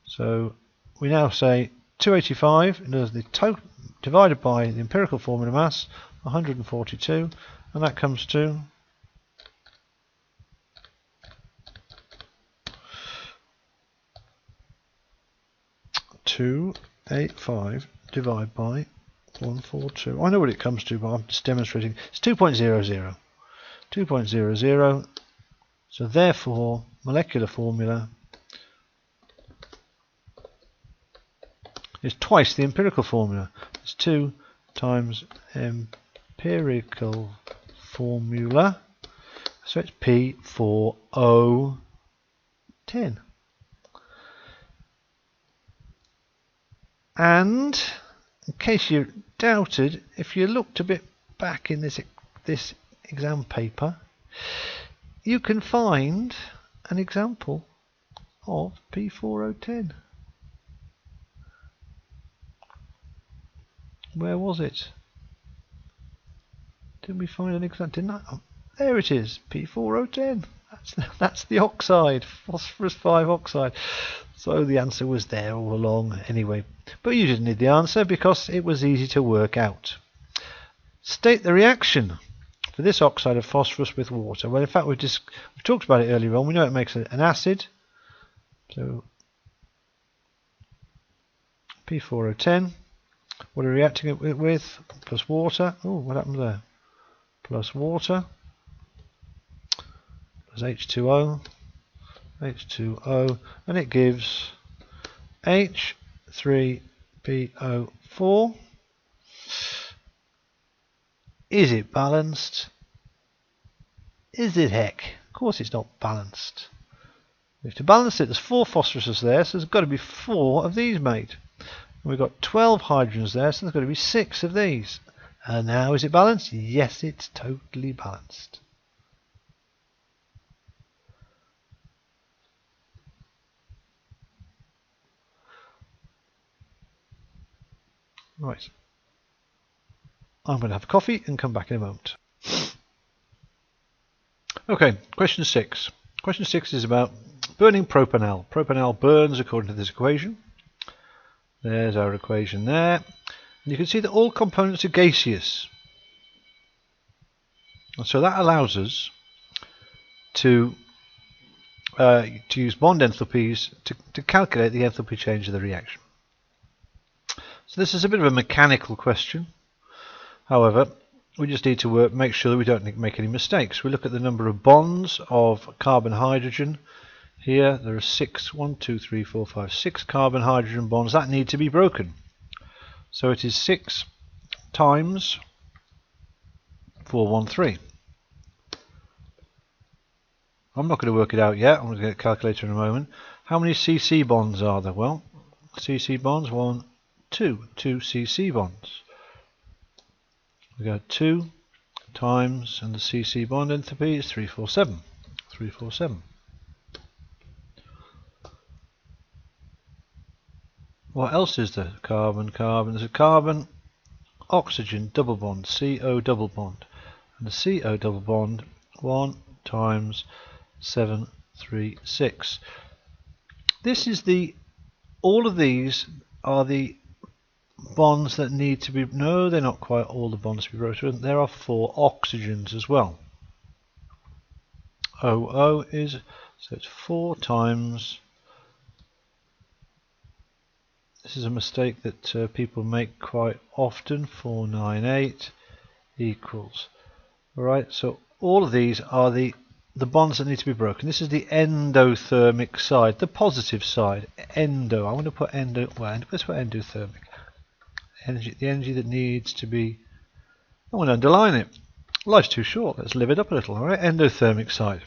So we now say 285 is the total divided by the empirical formula mass, 142, and that comes to 285 divided by 142. I know what it comes to, but I'm just demonstrating. It's 2.00. 2.00. So therefore, molecular formula is twice the empirical formula. It's 2 times empirical formula. So it's P4O10. And in case you doubted, if you looked a bit back in this exam paper, you can find an example of P4O10. Where was it? Didn't we find an example? Didn't I? Oh, there it is, P4O10. That's the oxide, phosphorus 5 oxide. So the answer was there all along anyway. But you didn't need the answer because it was easy to work out. State the reaction for this oxide of phosphorus with water. Well, in fact, we've talked about it earlier on. We know it makes an acid. So P4O10. What are we reacting it with? Plus water. Oh, what happened there? Plus water. Plus H2O. H2O. And it gives H3PO4. Is it balanced? Is it heck? Of course it's not balanced. We have to balance it. There's 4 phosphoruses there, so there's got to be 4 of these made. We've got 12 hydrogens there, so there's got to be 6 of these. And now is it balanced? Yes, it's totally balanced. Right. I'm going to have a coffee and come back in a moment. Okay, question 6. Question 6 is about burning propanol. Propanol burns according to this equation. There's our equation there. And you can see that all components are gaseous. And so that allows us to use bond enthalpies to calculate the enthalpy change of the reaction. So this is a bit of a mechanical question. However, we just need to make sure that we don't make any mistakes. We look at the number of bonds of carbon-hydrogen. Here there are 6, 1, 2, 3, 4, 5, 6 carbon-hydrogen bonds that need to be broken. So it is 6 times 413. I'm not going to work it out yet. I'm going to get a calculator in a moment. How many CC bonds are there? Well, CC bonds, 1, 2 CC bonds. We go 2 times, and the CC bond enthalpy is 347. 347. What else is there? Carbon, carbon. There's a carbon, oxygen, double bond, CO double bond. And the CO double bond, 1 times 736. This is all of these are the bonds that need to be, no, they're not quite all the bonds to be broken. There are 4 oxygens as well. OO is, so it's 4 times, this is a mistake that people make quite often, 498 equals. Alright, so all of these are the bonds that need to be broken. This is the endothermic side, the positive side, endo. I'm going to put endo, well, let's put endothermic. The energy that needs to be, I want to underline it. Life's too short, let's live it up a little. Alright, endothermic side.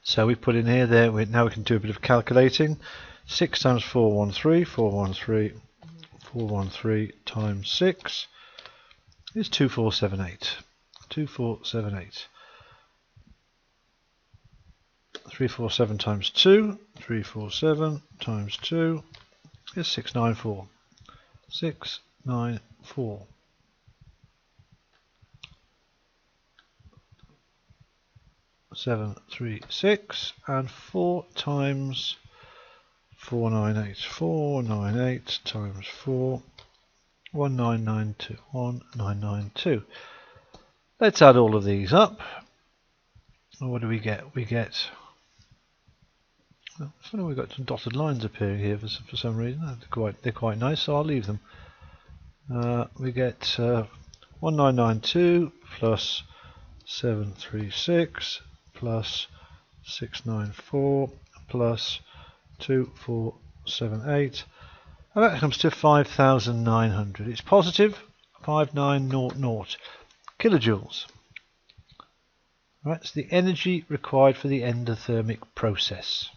So we put in here, there. Now we can do a bit of calculating. 6 times 413, 413, 413 times 6 is 2478. 2478. 347 times 2, 347 times 2 is 694. 694. Seven, 3, 6, and 4 times 498. 498 times 4, 1992. 1992. Let's add all of these up. And what do we get? We get, well, I don't know, we've got some dotted lines appearing here for some reason. They're quite nice, so I'll leave them. we get 1992 plus 736 plus 694 plus 2478, and that comes to 5,900. It's positive 5900 kilojoules. That's the energy required for the endothermic process.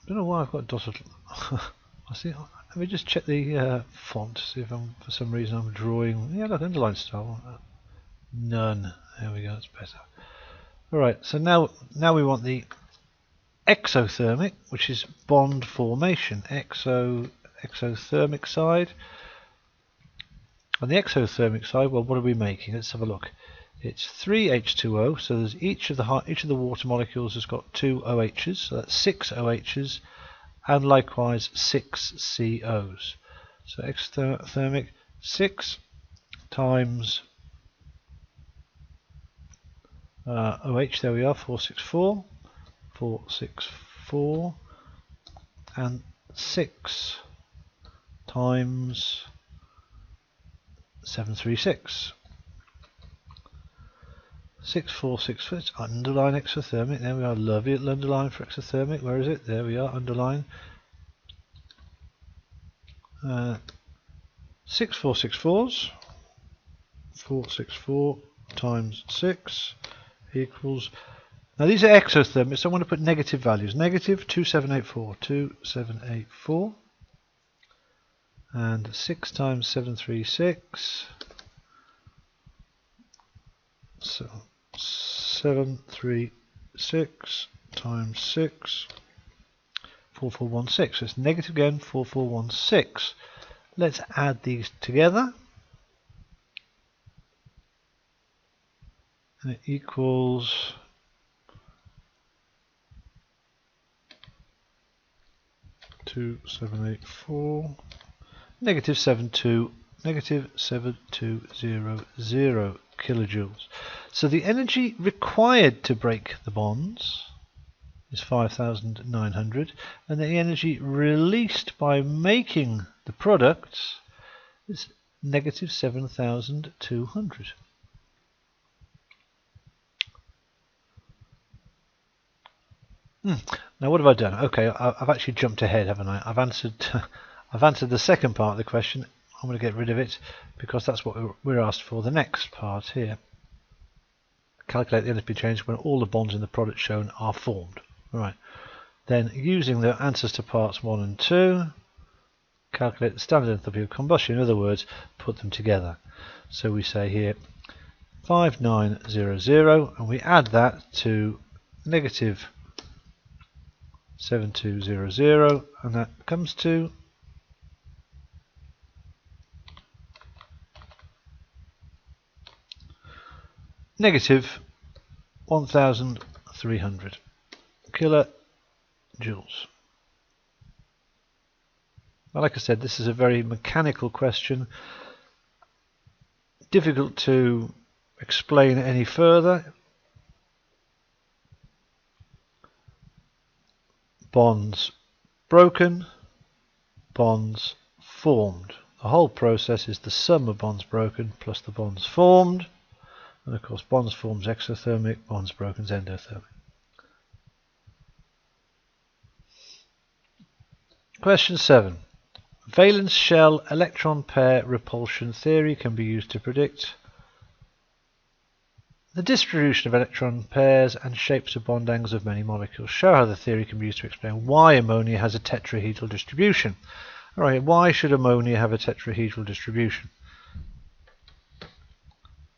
I don't know why I've got dotted. I see. Let me just check the font, see if for some reason I'm drawing. Yeah, look, underline style. None. There we go. That's better. All right. So now we want the exothermic, which is bond formation. Exothermic side. On the exothermic side, well, what are we making? Let's have a look. It's 3 H2O, so there's each of the water molecules has got 2 OHs, so that's 6 OHs, and likewise 6 COs. So exothermic 6 times OH, there we are, 464, and 6 times 736. 6464, underline exothermic, there we are, lovely little underline for exothermic, where is it? There we are, underline. 6464s, 464 times 6 equals, now these are exothermic, so I want to put negative values, negative 2784, and 6 times 736, so 736 times 6, 4416. So it's negative again, 4416. Let's add these together. And it equals -2784, -7200 kilojoules. So the energy required to break the bonds is 5,900, and the energy released by making the products is -7,200. Now what have I done? Okay, I've actually jumped ahead, haven't I? I've answered the second part of the question. I'm going to get rid of it because that's what we're asked for. The next part here. Calculate the enthalpy change when all the bonds in the product shown are formed. Right. Then using the answers to parts 1 and 2, calculate the standard enthalpy of combustion. In other words, put them together. So we say here 5900, and we add that to -7200, and that comes to -1300 kilojoules. Well, like I said, this is a very mechanical question, difficult to explain any further. Bonds broken, bonds formed. The whole process is the sum of bonds broken plus the bonds formed. And of course, bonds formed is exothermic, bonds broken is endothermic. Question 7. Valence shell electron pair repulsion theory can be used to predict the distribution of electron pairs and shapes of bond angles of many molecules. Show how the theory can be used to explain why ammonia has a tetrahedral distribution. Alright, why should ammonia have a tetrahedral distribution?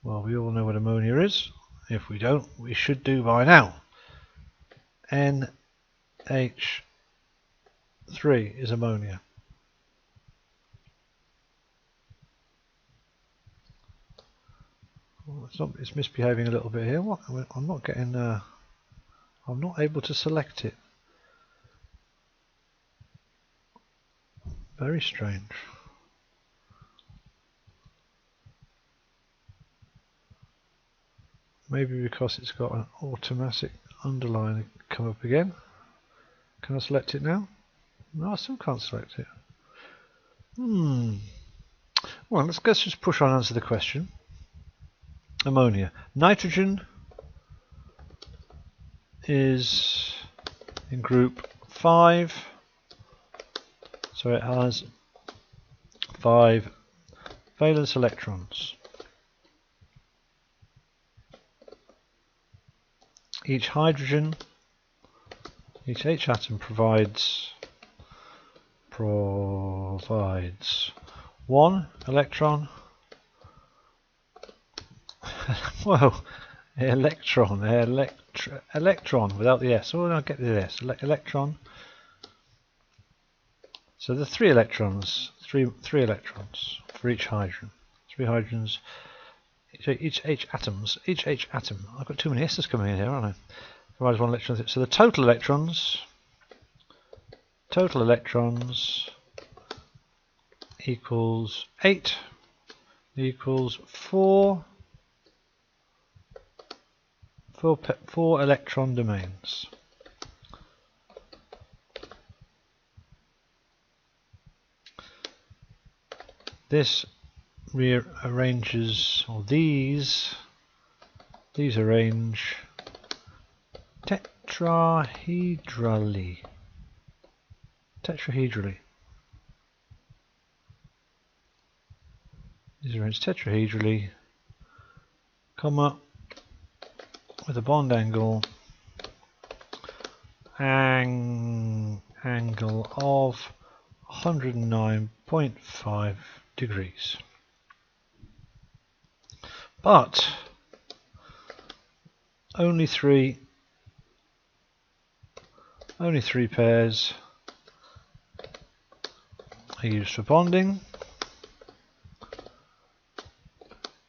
Well, we all know what ammonia is. If we don't, we should do by now. NH3 is ammonia. Oh, it's misbehaving a little bit here. What? I'm not getting. I'm not able to select it. Very strange. Maybe because it's got an automatic underline come up again. Can I select it now? No, I still can't select it. Well, let's just push on and answer the question. Ammonia. Nitrogen is in group 5, so it has 5 valence electrons. Each hydrogen, each H atom provides 1 electron. Whoa, electron without the S. Oh, no, get the S. Electron. So the 3 electrons, three electrons for each hydrogen. 3 hydrogens. Each H atom. I've got too many S's coming in here, haven't I? Provides 1 electron. So the total electrons equals 8 equals 4 electron domains. This rearranges, or these arrange tetrahedrally. These arrange tetrahedrally, comma, with a bond angle of 109.5 degrees. But only three pairs are used for bonding,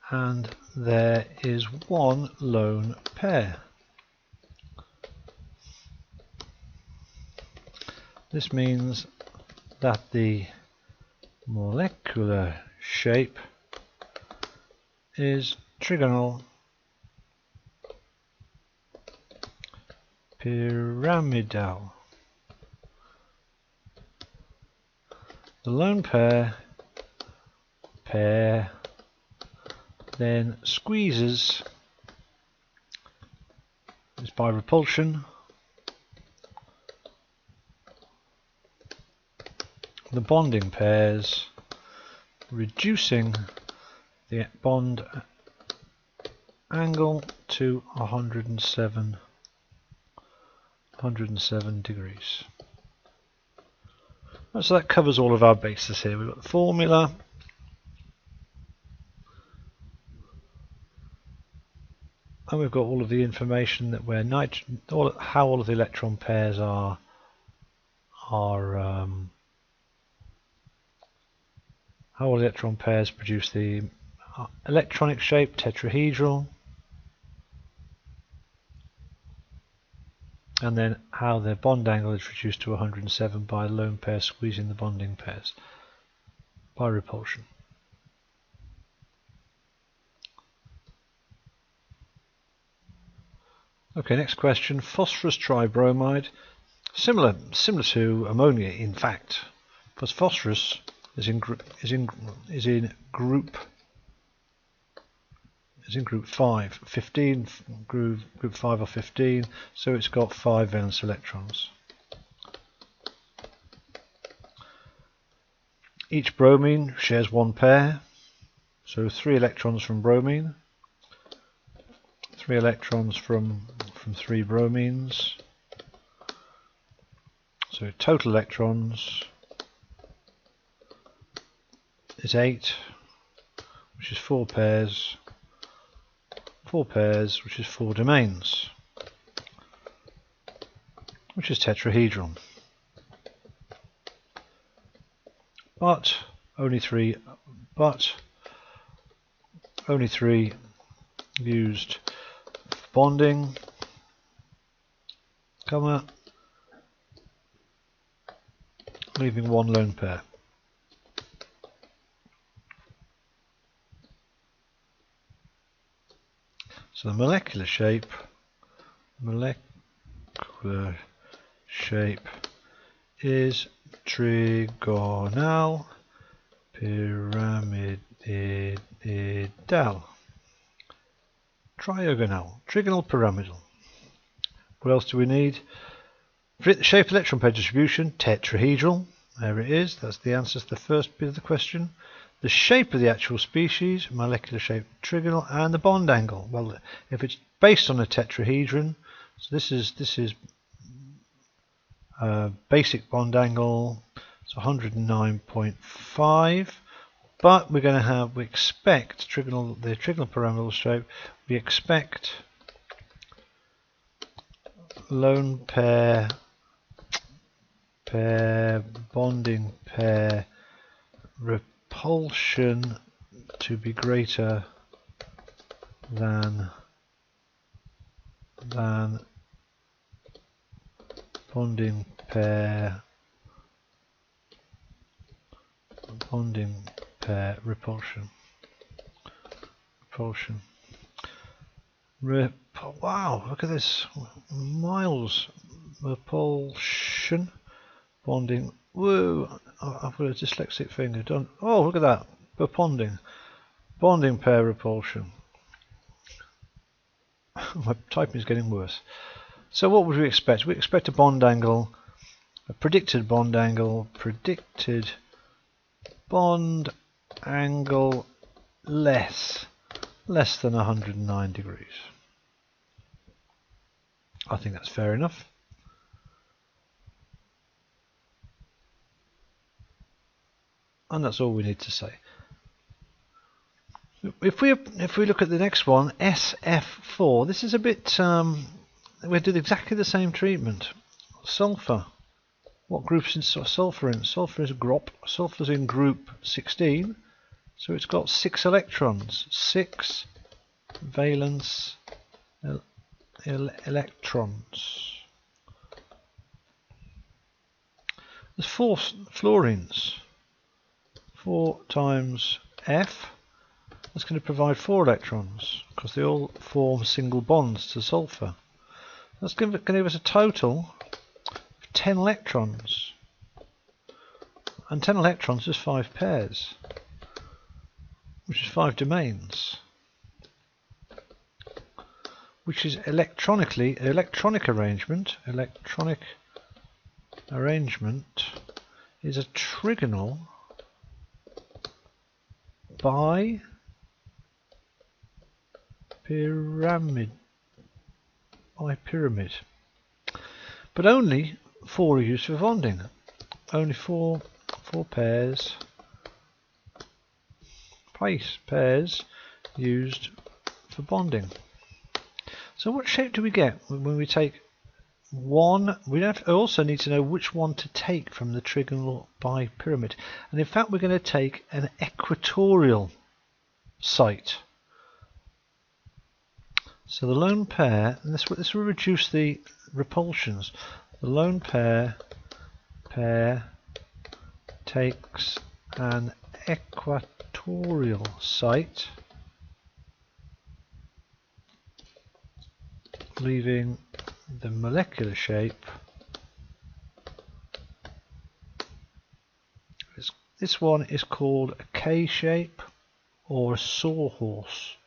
and there is 1 lone pair. This means that the molecular shape is trigonal pyramidal. The lone pair then squeezes, is by repulsion, the bonding pairs, reducing the bond angle to 107 degrees. So that covers all of our bases here. We've got the formula, and we've got all of the information that where how all of the electron pairs are how all electron pairs produce the electronic shape, tetrahedral, and then how their bond angle is reduced to 107 by lone pair squeezing the bonding pairs by repulsion. Okay, next question. Phosphorus tribromide, similar to ammonia, in fact, because phosphorus is in group 5, 15, group 5 or 15, so it's got 5 valence electrons. Each bromine shares 1 pair, so 3 electrons from bromine, 3 electrons from 3 bromines, so total electrons is 8, which is 4 pairs, which is 4 domains, which is tetrahedral. But only three used for bonding, comma, leaving 1 lone pair. So the molecular shape is trigonal pyramidal. Trigonal pyramidal. What else do we need? Predict the shape of electron pair distribution, tetrahedral. There it is, that's the answer to the first bit of the question. The shape of the actual species, molecular shape, trigonal, and the bond angle. Well, if it's based on a tetrahedron, so this is basic bond angle, it's 109.5. But we're going to we expect the trigonal pyramidal shape. We expect lone pair bonding pair repulsion to be greater than bonding pair repulsion. Wow, look at this. Miles repulsion bonding. Whoa, I've got a dyslexic finger. Oh, look at that. Bonding pair repulsion. My typing is getting worse. So what would we expect? We expect a bond angle, a predicted bond angle, less than 109 degrees. I think that's fair enough. And that's all we need to say. If we look at the next one, SF4, this is a bit we did exactly the same treatment. Sulfur. What group is sulfur in? Sulfur is GROP. Sulfur is in group 16, so it's got 6 electrons. 6 valence electrons. There's 4 fluorines. 4 times F. That's going to provide 4 electrons because they all form single bonds to sulfur. That's going to give us a total of 10 electrons. And 10 electrons is 5 pairs, which is 5 domains, which is electronic arrangement. Electronic arrangement is a trigonal pyramid, but only 4 are used for bonding. Only four pairs used for bonding. So what shape do we get when we take one? We also need to know which one to take from the trigonal bipyramid, and in fact we're going to take an equatorial site. So the lone pair, and this will reduce the repulsions. The lone pair takes an equatorial site, leaving the molecular shape. This one is called a K shape or a sawhorse.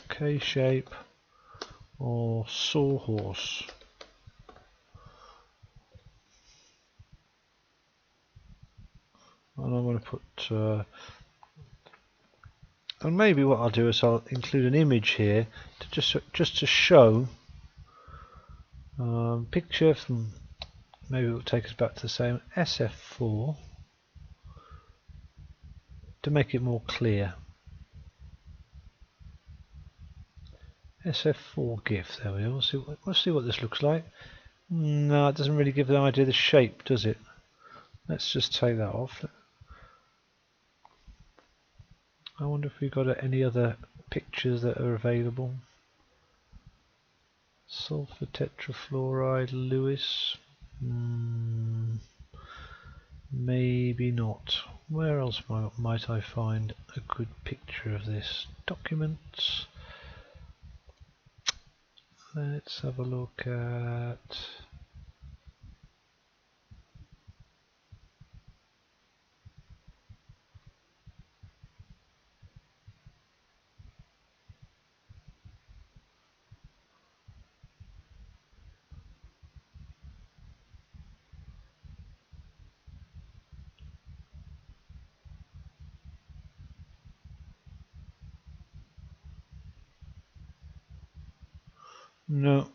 K shape or sawhorse. And I'm going to put and maybe what I'll do is I'll include an image here to just to show picture from, maybe it will take us back to the same SF4 to make it more clear. SF4 GIF, there we are. We'll see what this looks like. No, it doesn't really give the idea of the shape, does it? Let's just take that off. I wonder if we've got any other pictures that are available. Sulfur tetrafluoride Lewis. Maybe not. Where else might I find a good picture of this? Documents. Let's have a look at no,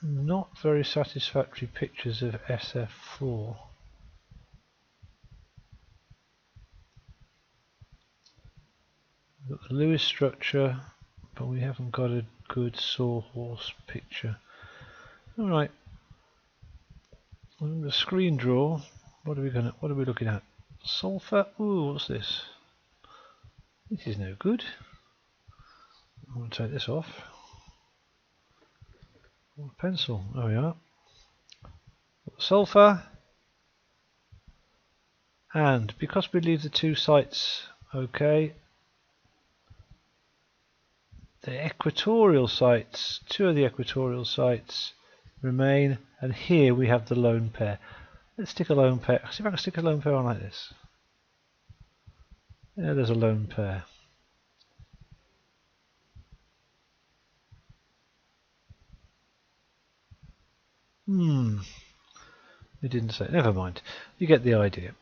not very satisfactory pictures of SF4. We've got the Lewis structure, but we haven't got a good sawhorse picture. Alright. The screen draw. What are we looking at? Sulfur. Ooh, what's this? This is no good. I'm going to take this off. Pencil. There we are. Sulfur. And because we leave the two sites okay, the equatorial sites, two of the equatorial sites remain, and here we have the lone pair. Let's stick a lone pair. See if I can stick a lone pair on like this. Yeah, there's a lone pair. It didn't say. Never mind. You get the idea.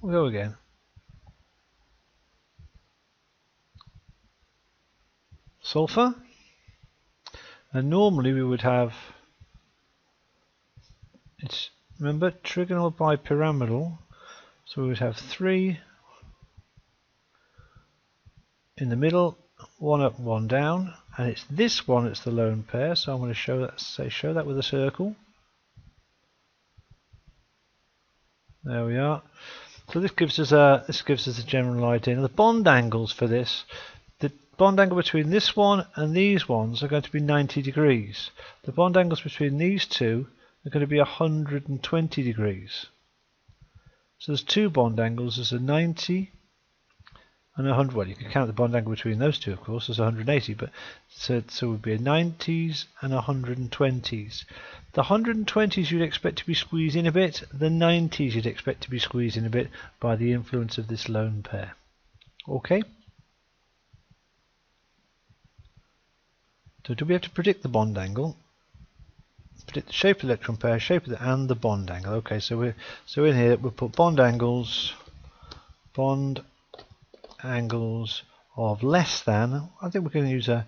We'll go again. Sulfur. And normally we would have, it's, remember, trigonal bipyramidal, so we would have 3 in the middle, 1 up, 1 down, and it's this one that's the lone pair, so I'm going to show that, show that with a circle. There we are. So this gives us a general idea. Now the bond angles for this, the bond angle between this one and these ones are going to be 90 degrees. The bond angles between these two are going to be 120 degrees. So there's 2 bond angles. There's a 90 and 100. Well, you can count the bond angle between those two, of course, as 180, but so it would be a 90s and 120s. The 120s you'd expect to be squeezed in a bit, the 90s you'd expect to be squeezed in a bit by the influence of this lone pair. Okay? So do we have to predict the bond angle? Predict the shape of the electron pair, and the bond angle. Okay, so in here we'll put bond angles of less than, I think we're going to use a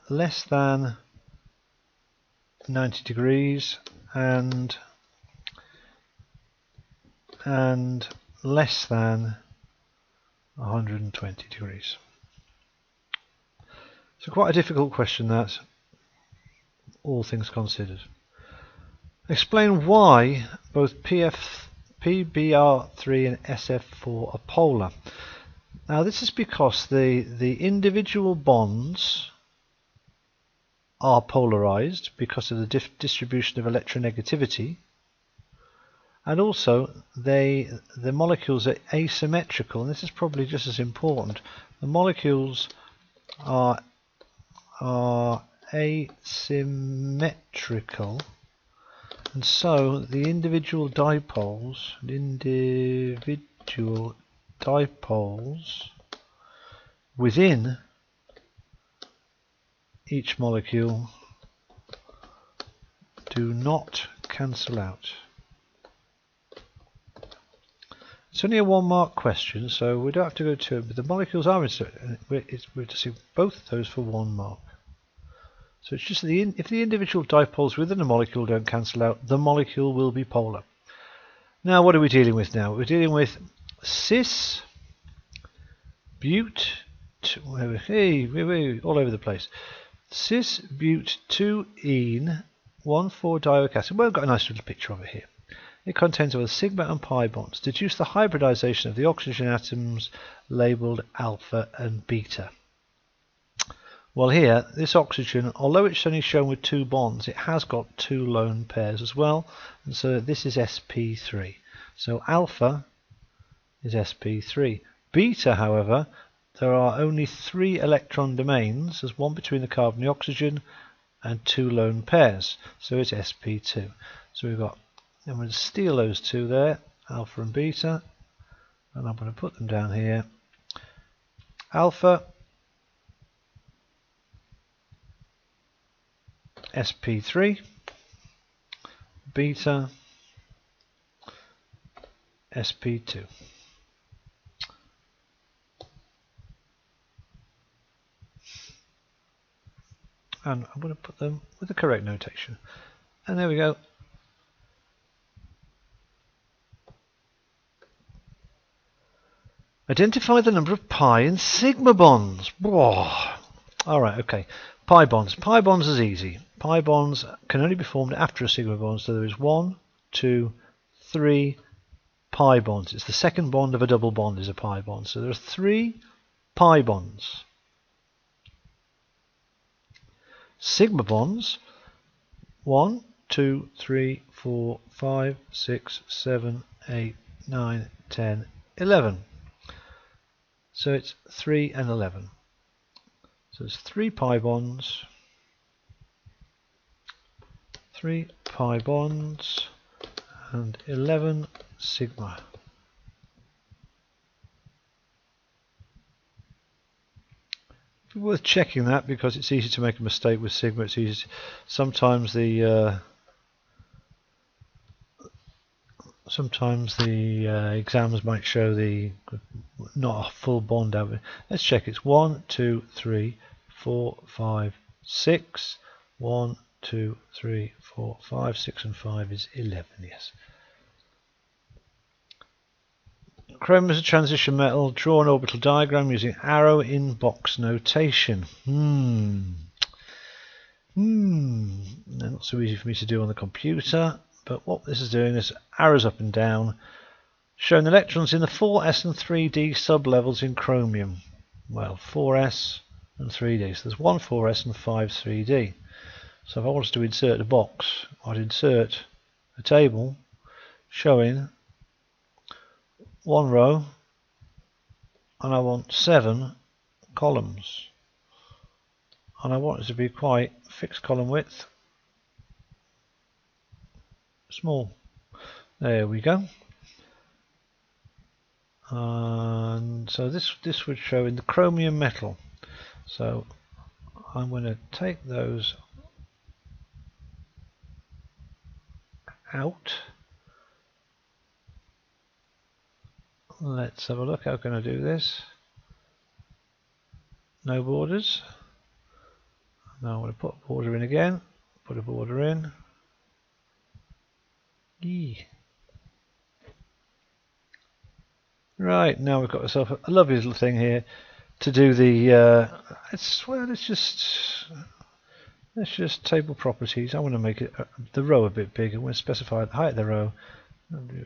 less than 90 degrees and less than 120 degrees. So quite a difficult question, that, all things considered. Explain why both PBr3 and SF4 are polar. Now this is because the individual bonds are polarized because of the distribution of electronegativity, and also the molecules are asymmetrical, and this is probably just as important. The molecules are asymmetrical, and so the individual dipoles within each molecule do not cancel out. It's only a 1-mark question, so we don't have to go to it, but the molecules are we're to see both of those for 1 mark. So it's just if the individual dipoles within a molecule don't cancel out, the molecule will be polar. Now what are we dealing with now? We're dealing with cis but all over the place. Cis but 2-ene 1,4-dioic acid. Well, I've got a nice little picture of it here. It contains both sigma and pi bonds. Deduce the hybridization of the oxygen atoms labeled alpha and beta. Well, here, this oxygen, although it's only shown with 2 bonds, it has got 2 lone pairs as well, and so this is sp3. So alpha is sp3. Beta, however, there are only 3 electron domains. There's one between the carbon and the oxygen, and 2 lone pairs, so it's sp2. So we've got, I'm going to steal those 2 there, alpha and beta, and I'm going to put them down here. Alpha, sp3, beta, sp2. And I'm going to put them with the correct notation. And there we go. Identify the number of pi and sigma bonds. Whoa. Alright, okay. Pi bonds. Pi bonds is easy. Pi bonds can only be formed after a sigma bond. So there is 1, 2, 3 pi bonds. It's the second bond of a double bond is a pi bond. So there are 3 pi bonds. Sigma bonds, 1, 2, 3, 4, 5, 6, 7, 8, 9, 10, 11. So it's 3 and 11. So it's 3 pi bonds, 3 pi bonds, and 11 sigma. It's worth checking that because it's easy to make a mistake with sigma. It's easy. Sometimes the exams might show the not a full bond out. Let's check. It's 1, 2, 3, 4, 5, 6. 1, 2, 3, 4, 5, 6, and 5 is 11. Yes. Chromium is a transition metal. Draw an orbital diagram using arrow in box notation. Not so easy for me to do on the computer, but what this is doing is arrows up and down, showing electrons in the 4s and 3d sublevels in chromium. Well, 4s and 3d. So there's 1 4s and 5 3d. So if I wanted to insert a box, I'd insert a table showing 1 row, and I want 7 columns, and I want it to be quite fixed column width, small. There we go. And so this would show in the chromium metal. So I'm going to take those out. Let's have a look. How can I do this? No borders. Now I'm going to put a border in again. Put a border in. Yee. Right, now we've got ourselves a lovely little thing here to do the. Let's just table properties. I want to make it the row a bit bigger. We'll specify the height of the row. I'll do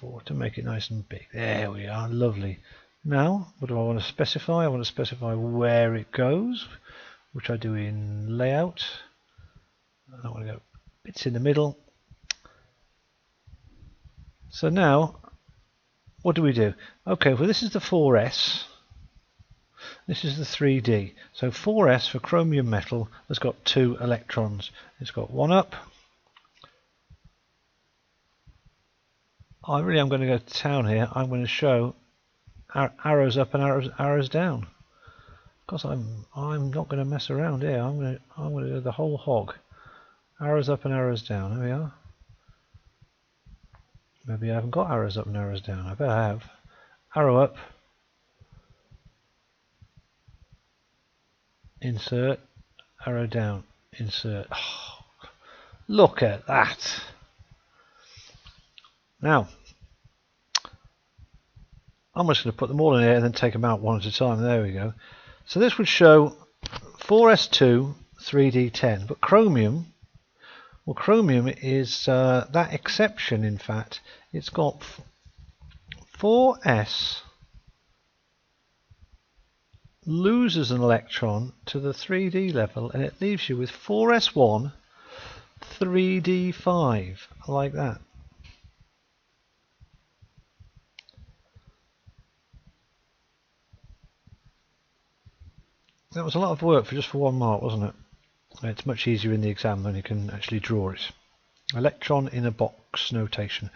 4 to make it nice and big. There we are, lovely. Now, what do I want to specify? I want to specify where it goes, which I do in layout. I want to go bits in the middle. So now, what do we do? Okay, well this is the 4s. This is the 3d. So 4s for chromium metal has got 2 electrons. It's got 1 up. I really am going to go to town here. I'm going to show arrows up and arrows down, because I'm not going to mess around here. I'm going to do the whole hog. Arrows up and arrows down. There we are. Maybe I haven't got arrows up and arrows down. I bet I have. Arrow up. Insert. Arrow down. Insert. Oh, look at that. Now, I'm just going to put them all in here and then take them out one at a time. There we go. So this would show 4s2, 3d10. But chromium, well, chromium is that exception, in fact. It's got 4s loses an electron to the 3D level, and it leaves you with 4s1 3d5. I like that. That was a lot of work for just for 1 mark, wasn't it? It's much easier in the exam when you can actually draw it. Electron in a box notation.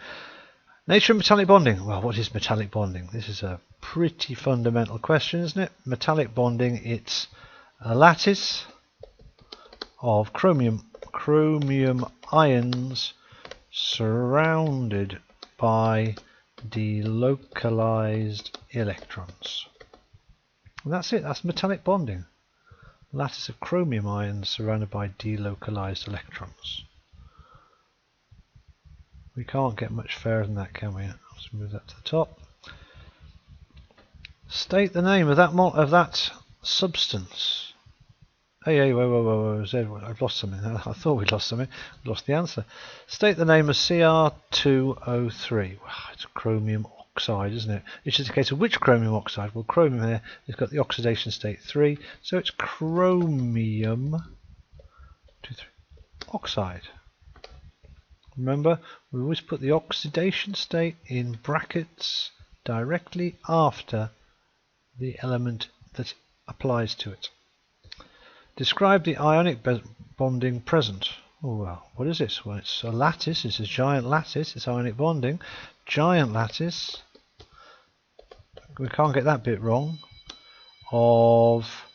Nature of metallic bonding. Well, what is metallic bonding? This is a pretty fundamental question, isn't it? Metallic bonding, it's a lattice of chromium ions surrounded by delocalized electrons. And that's it, that's metallic bonding. Lattice of chromium ions surrounded by delocalized electrons. We can't get much fairer than that, can we? Let's move that to the top. State the name of that substance. Hey, whoa, Zed, I've lost something. I thought we'd lost something. We've lost the answer. State the name of Cr2O3. Wow, it's chromium oxide, isn't it? It's just a case of which chromium oxide. Well, chromium here has got the oxidation state 3, so it's chromium oxide. Remember, we always put the oxidation state in brackets directly after the element that applies to it. Describe the ionic bonding present. Oh, well, what is this? Well, it's a lattice. It's a giant lattice. It's ionic bonding. Giant lattice. We can't get that bit wrong. Of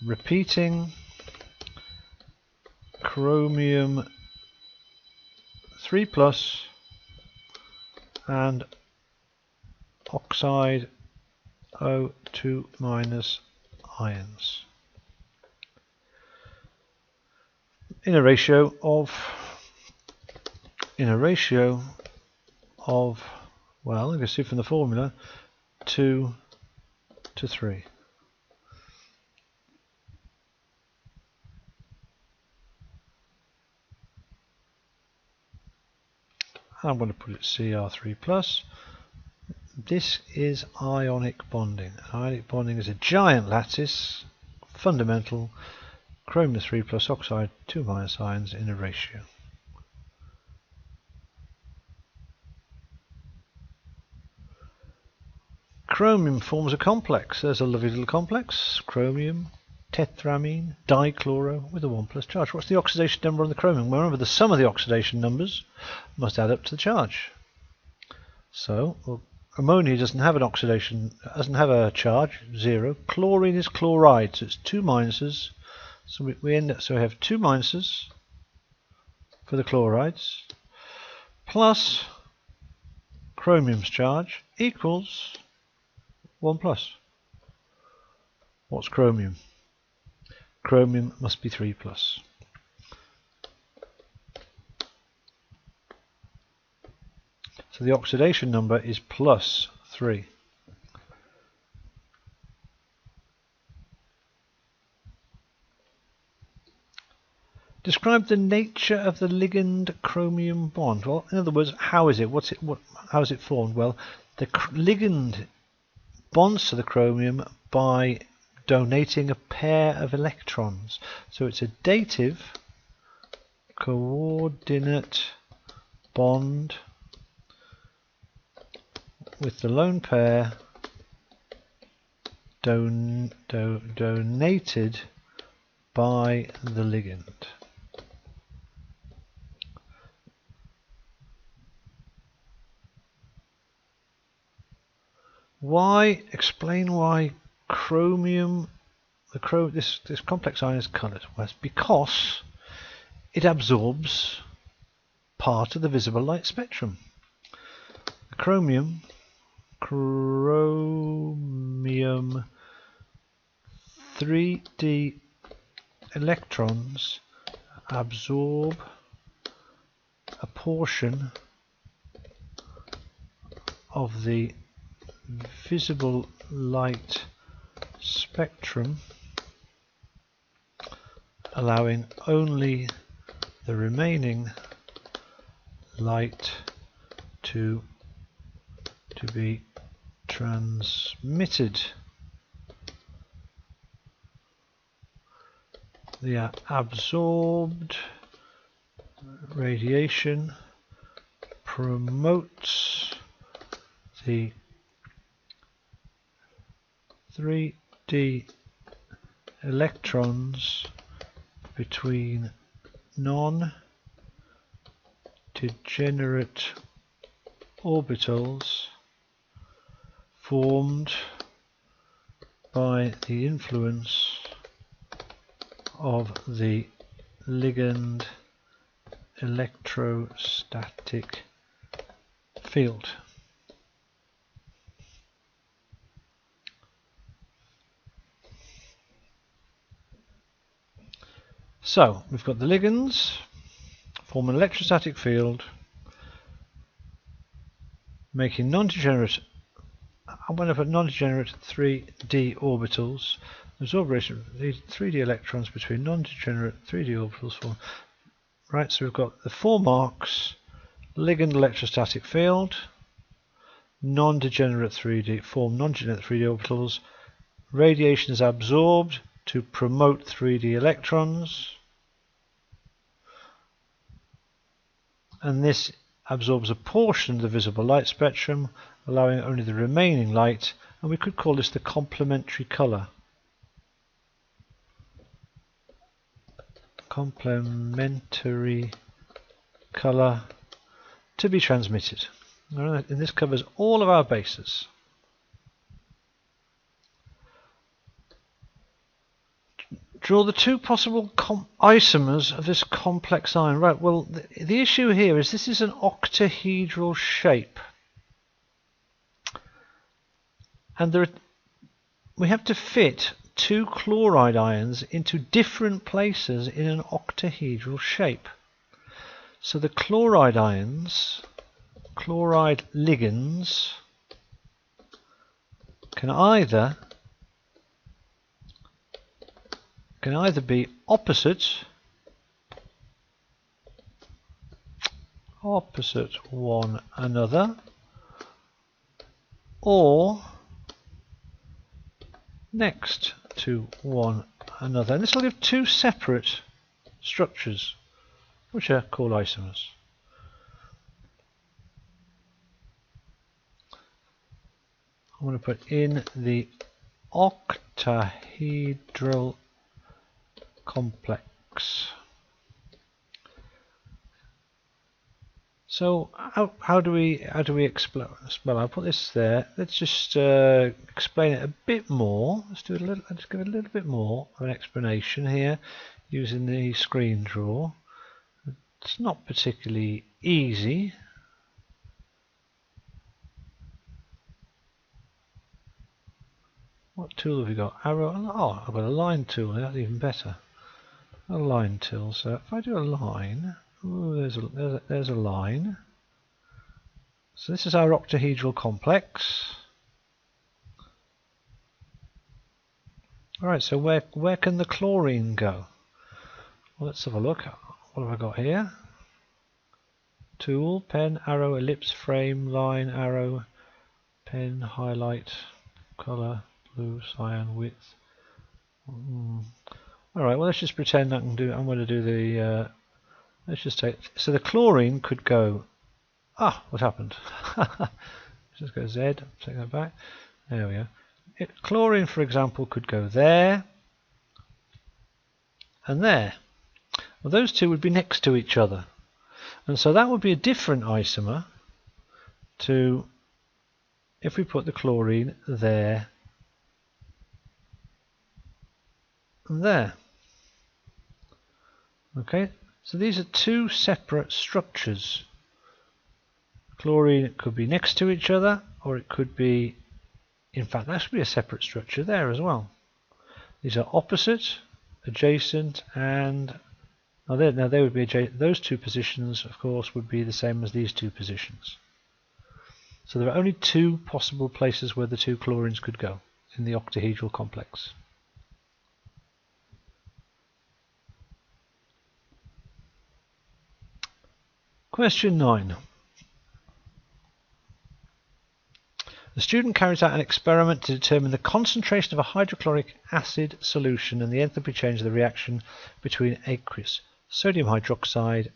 repeating chromium 3+ and oxide O2- ions in a ratio of well, you can see from the formula 2 to 3. I'm going to put it Cr3+. This is ionic bonding. Ionic bonding is a giant lattice, fundamental, chromium 3+ oxide 2- ions in a ratio. Chromium forms a complex. There's a lovely little complex. Chromium, tetramine, dichloro with a 1+ charge. What's the oxidation number on the chromium? Well, remember, the sum of the oxidation numbers must add up to the charge. So, well, ammonia doesn't have an oxidation, doesn't have a charge, 0. Chlorine is chloride, so it's 2 minuses. So we end up, so we have 2 minuses for the chlorides plus chromium's charge equals 1+. What's chromium? Chromium must be 3+. So the oxidation number is +3. Describe the nature of the ligand chromium bond. Well, in other words, how is it? How is it formed? Well, the ligand bonds to the chromium by donating a pair of electrons. So it's a dative coordinate bond with the lone pair donated by the ligand. Why? Explain why chromium, this complex ion is coloured. Well, it's because it absorbs part of the visible light spectrum. The chromium 3D electrons absorb a portion of the visible light spectrum, allowing only the remaining light to be transmitted the absorbed radiation promotes the 3D electrons between non-degenerate orbitals formed by the influence of the ligand electrostatic field. So we've got the ligands form an electrostatic field, making non-degenerate, I'm going to put non-degenerate 3D orbitals. Absorption of these 3D electrons between non-degenerate 3D orbitals form. Right, so we've got the 4 marks: ligand electrostatic field, non-degenerate 3D orbitals. Radiation is absorbed to promote 3D electrons, and this absorbs a portion of the visible light spectrum, allowing only the remaining light, and we could call this the complementary colour. Complementary colour to be transmitted. And this covers all of our bases. Draw the 2 possible isomers of this complex ion. Right, well, the issue here is this is an octahedral shape. And we have to fit 2 chloride ions into different places in an octahedral shape. So the chloride ions, chloride ligands, can either be opposite one another, or next to one another, and this will give 2 separate structures which are called isomers. I'm going to put in the octahedral complex. So how do we explain? Well, I'll put this there. Let's just explain it a bit more. Let's give it a little bit more of an explanation here using the screen draw. It's not particularly easy. What tool have we got? Arrow. Oh, I've got a line tool. That's even better. A line tool. So if I do a line, ooh, there's a line. So this is our octahedral complex. All right. So where can the chlorine go? Well, let's have a look. What have I got here? Tool, pen, arrow, ellipse, frame, line, arrow, pen, highlight, color, blue, cyan, width. Alright, well, let's just pretend I'm going to do the, let's just take, so the chlorine could go, what happened? Let's just go Z, take that back, there we go. Chlorine, for example, could go there, and there. Well, those 2 would be next to each other, and so that would be a different isomer to if we put the chlorine there and there. Okay, so these are 2 separate structures. Chlorine could be next to each other, or it could be, in fact, that should be a separate structure there as well. These are opposite, adjacent, and now they would be adjacent. Those 2 positions, of course, would be the same as these 2 positions. So there are only 2 possible places where the 2 chlorines could go in the octahedral complex. Question 9. The student carries out an experiment to determine the concentration of a hydrochloric acid solution and the enthalpy change of the reaction between aqueous sodium hydroxide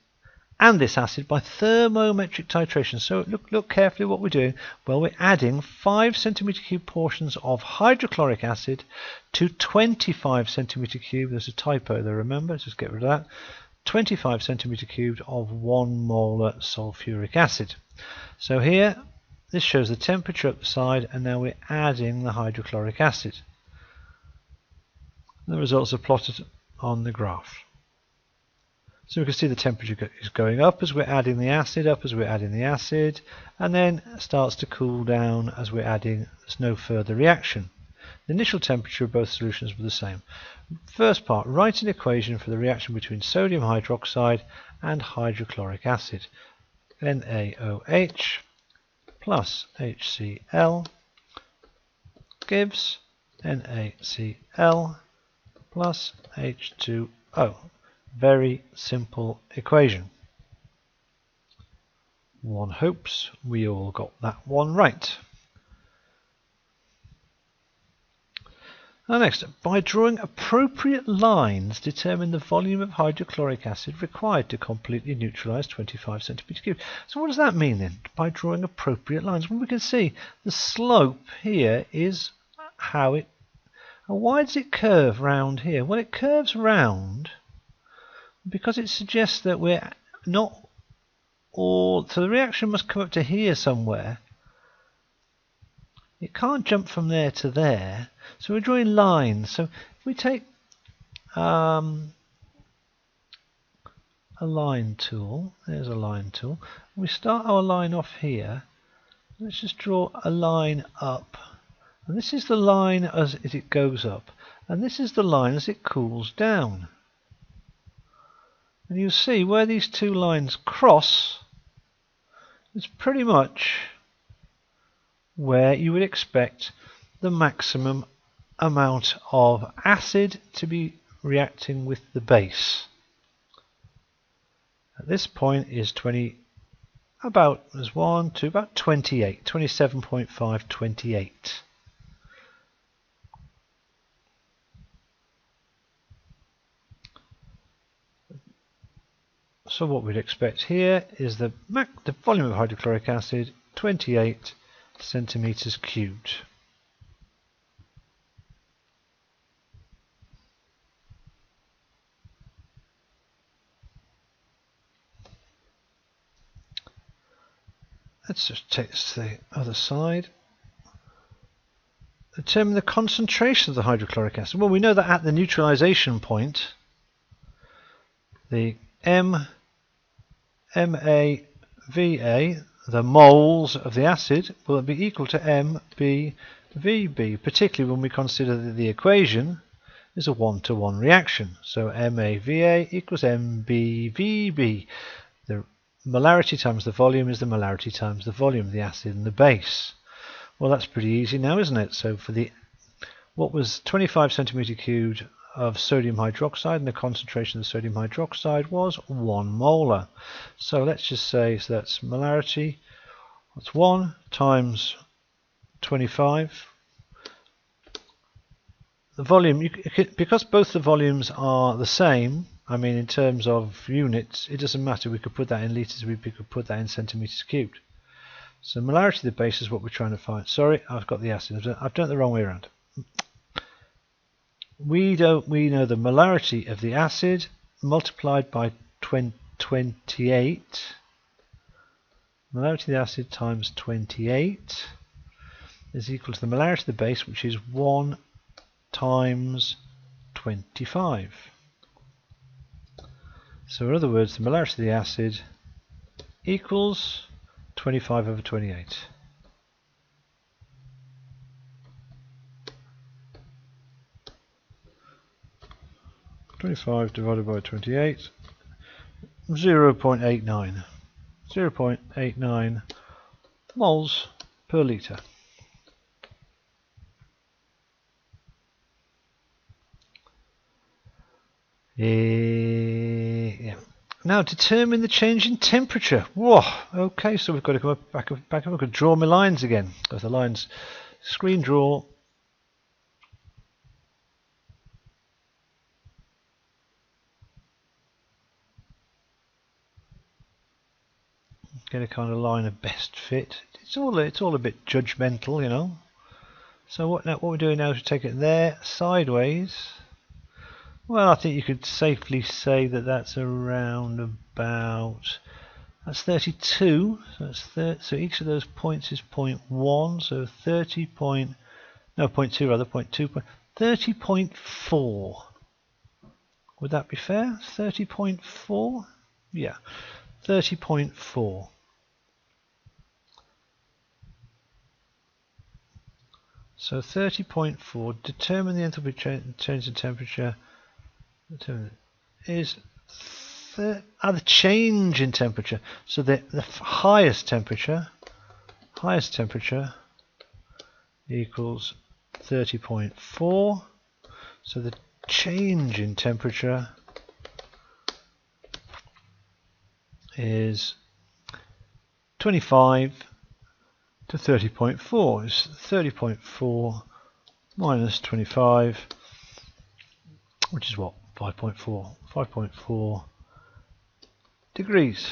and this acid by thermometric titration. So look carefully what we're doing. Well, we're adding 5 centimeter cube portions of hydrochloric acid to 25 centimeter cube. There's a typo there, remember, let's just get rid of that. 25 centimeter cubed of 1 molar sulfuric acid. So here, this shows the temperature up the side, and now we're adding the hydrochloric acid. The results are plotted on the graph. So we can see the temperature is going up as we're adding the acid, and then it starts to cool down as we're adding. There's no further reaction. The initial temperature of both solutions were the same. First part, write an equation for the reaction between sodium hydroxide and hydrochloric acid. NaOH plus HCl gives NaCl plus H2O. Very simple equation. One hopes we all got that one right. Now next, by drawing appropriate lines, determine the volume of hydrochloric acid required to completely neutralize 25 centimeter cubed. So what does that mean then, by drawing appropriate lines? Well, we can see the slope here is how it... And why does it curve round here? Well, it curves round because it suggests that we're not all... So the reaction must come up to here somewhere. It can't jump from there to there. So we're drawing lines. So if we take a line tool, there's a line tool. We start our line off here. Let's just draw a line up. And this is the line as it goes up. And this is the line as it cools down. And you'll see where these two lines cross, it's pretty much where you would expect the maximum amount of acid to be reacting with the base. At this point is 28, 27.5, 28. So what we'd expect here is the volume of hydrochloric acid, 28 centimeters cubed. Let's just take this to the other side. Determine the concentration of the hydrochloric acid. Well, we know that at the neutralization point, the MaVa, the moles of the acid, will be equal to MbVb, particularly when we consider that the equation is a one-to-one reaction. So MaVa equals MbVb. The molarity times the volume is the molarity times the volume of the acid and the base. Well, that's pretty easy now, isn't it? So for the what was 25 centimeter cubed of sodium hydroxide, and the concentration of sodium hydroxide was 1 molar. So let's just say, so that's molarity, that's 1 times 25. The volume, because both the volumes are the same, I mean in terms of units, it doesn't matter, we could put that in litres, we could put that in centimetres cubed. So molarity of the base is what we're trying to find. Sorry, I've got the acid, I've done it the wrong way around. We know the molarity of the acid multiplied by 28. Molarity of the acid times 28 is equal to the molarity of the base, which is 1 times 25. So in other words, the molarity of the acid equals 25 over 28. Divided by 28, 0.89. 0.89 moles per litre. Yeah. Now determine the change in temperature. Whoa, okay, so we've got to go back up. I've got to draw my lines again. There's the lines. Screen draw. Get a kind of line of best fit. It's all a bit judgmental, you know. So what we're doing now is we take it there sideways. Well, I think you could safely say that that's around about, that's 32. So that's so each of those points is 0.1. So 0.2 rather, 0.2. 30.4. Would that be fair? 30.4. Yeah, 30.4. So 30.4, determine the enthalpy change in temperature, is the change in temperature. So the highest temperature equals 30.4. So the change in temperature is 25 to 30.4 is 30.4 minus 25, which is what? 5.4 degrees.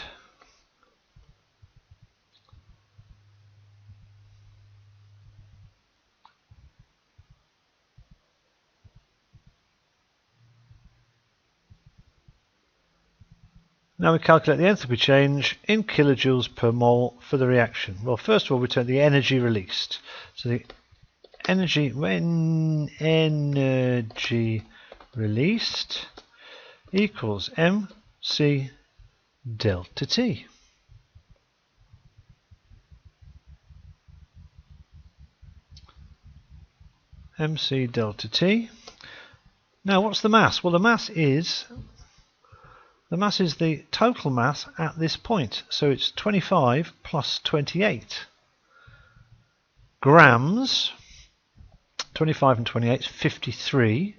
Now we calculate the enthalpy change in kilojoules per mole for the reaction. Well, first of all, we take the energy released. So the energy, when energy released equals mc delta T. mc delta T. Now what's the mass? Well, the mass is the total mass at this point. So it's 25 plus 28 grams. 25 and 28 is 53.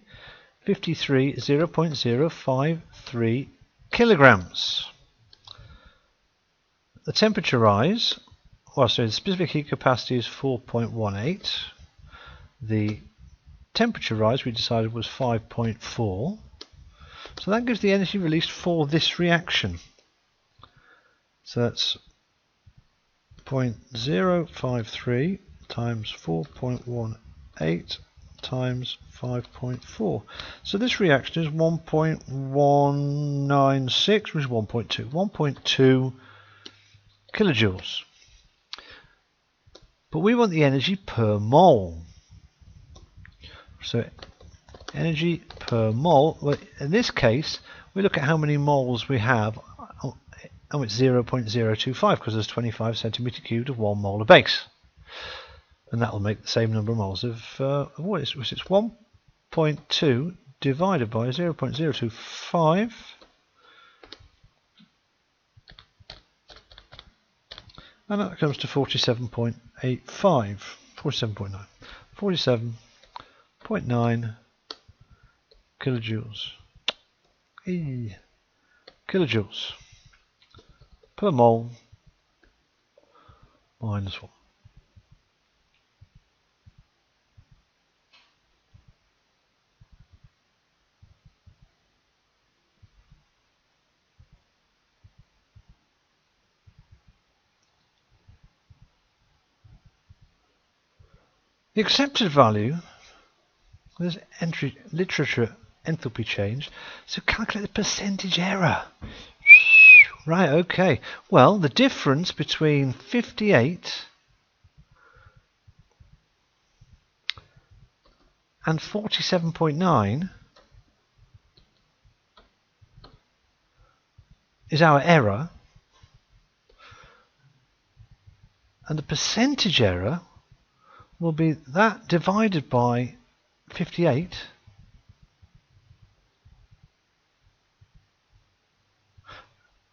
53 is 0.053 kilograms. The temperature rise, well, so the specific heat capacity is 4.18. The temperature rise we decided was 5.4. So that gives the energy released for this reaction. So that's 0.053 times 4.18 times 5.4. So this reaction is 1.196, which is 1.2 kilojoules. But we want the energy per mole. So energy per mole, well, in this case we look at how many moles we have. Oh, it's 0.025 because there's 25 centimeter cubed of 1 molar base, and that will make the same number of moles of what is it's 1.2 divided by 0.025, and that comes to 47.85, 47.9, 47.9 kilojoules. Kilojoules per mole minus 1. The accepted value, there's literature enthalpy change, so calculate the percentage error. Right, okay. Well, the difference between 58 and 47.9 is our error, and the percentage error will be that divided by 58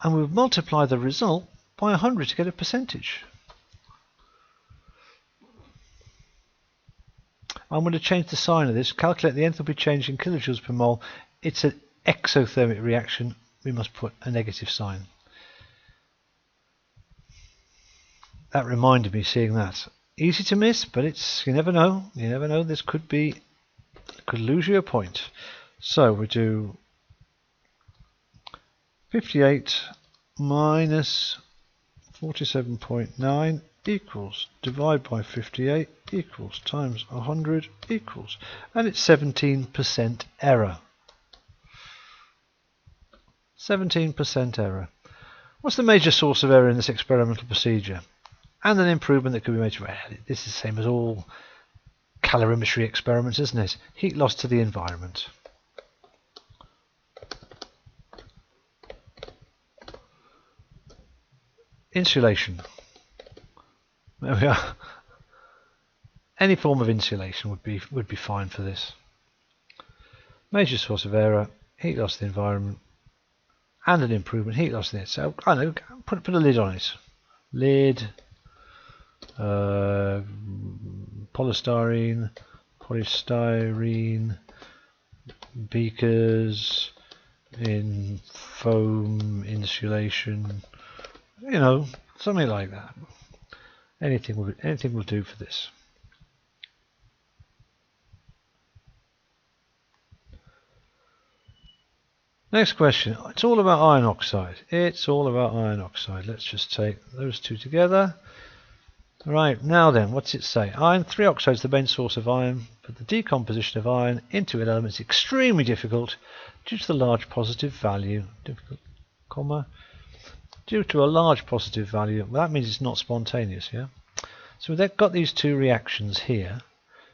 and we'll multiply the result by 100 to get a percentage. I'm going to change the sign of this, calculate the enthalpy change in kilojoules per mole. It's an exothermic reaction, we must put a negative sign. That reminded me, seeing that. Easy to miss, but it's, you never know. You never know. This could lose you a point. So we do 58 minus 47.9 equals, divide by 58 equals, times 100 equals, and it's 17% error. 17% error. What's the major source of error in this experimental procedure? And an improvement that could be made to this is the same as all calorimetry experiments, isn't it? Heat loss to the environment. Insulation. There we are. Any form of insulation would be fine for this. Major source of error, heat loss to the environment, and an improvement, heat loss to it. So I know, put a lid on it. Lid, polystyrene, beakers in foam insulation, you know, something like that. Anything will do for this. Next question. It's all about iron oxide. It's all about iron oxide. Let's just take those two together. Right, now then, what's it say? Iron 3 oxide is the main source of iron, but the decomposition of iron into an element is extremely difficult due to the large positive value. Due to a large positive value. Well, that means it's not spontaneous, yeah? So we've got these two reactions here.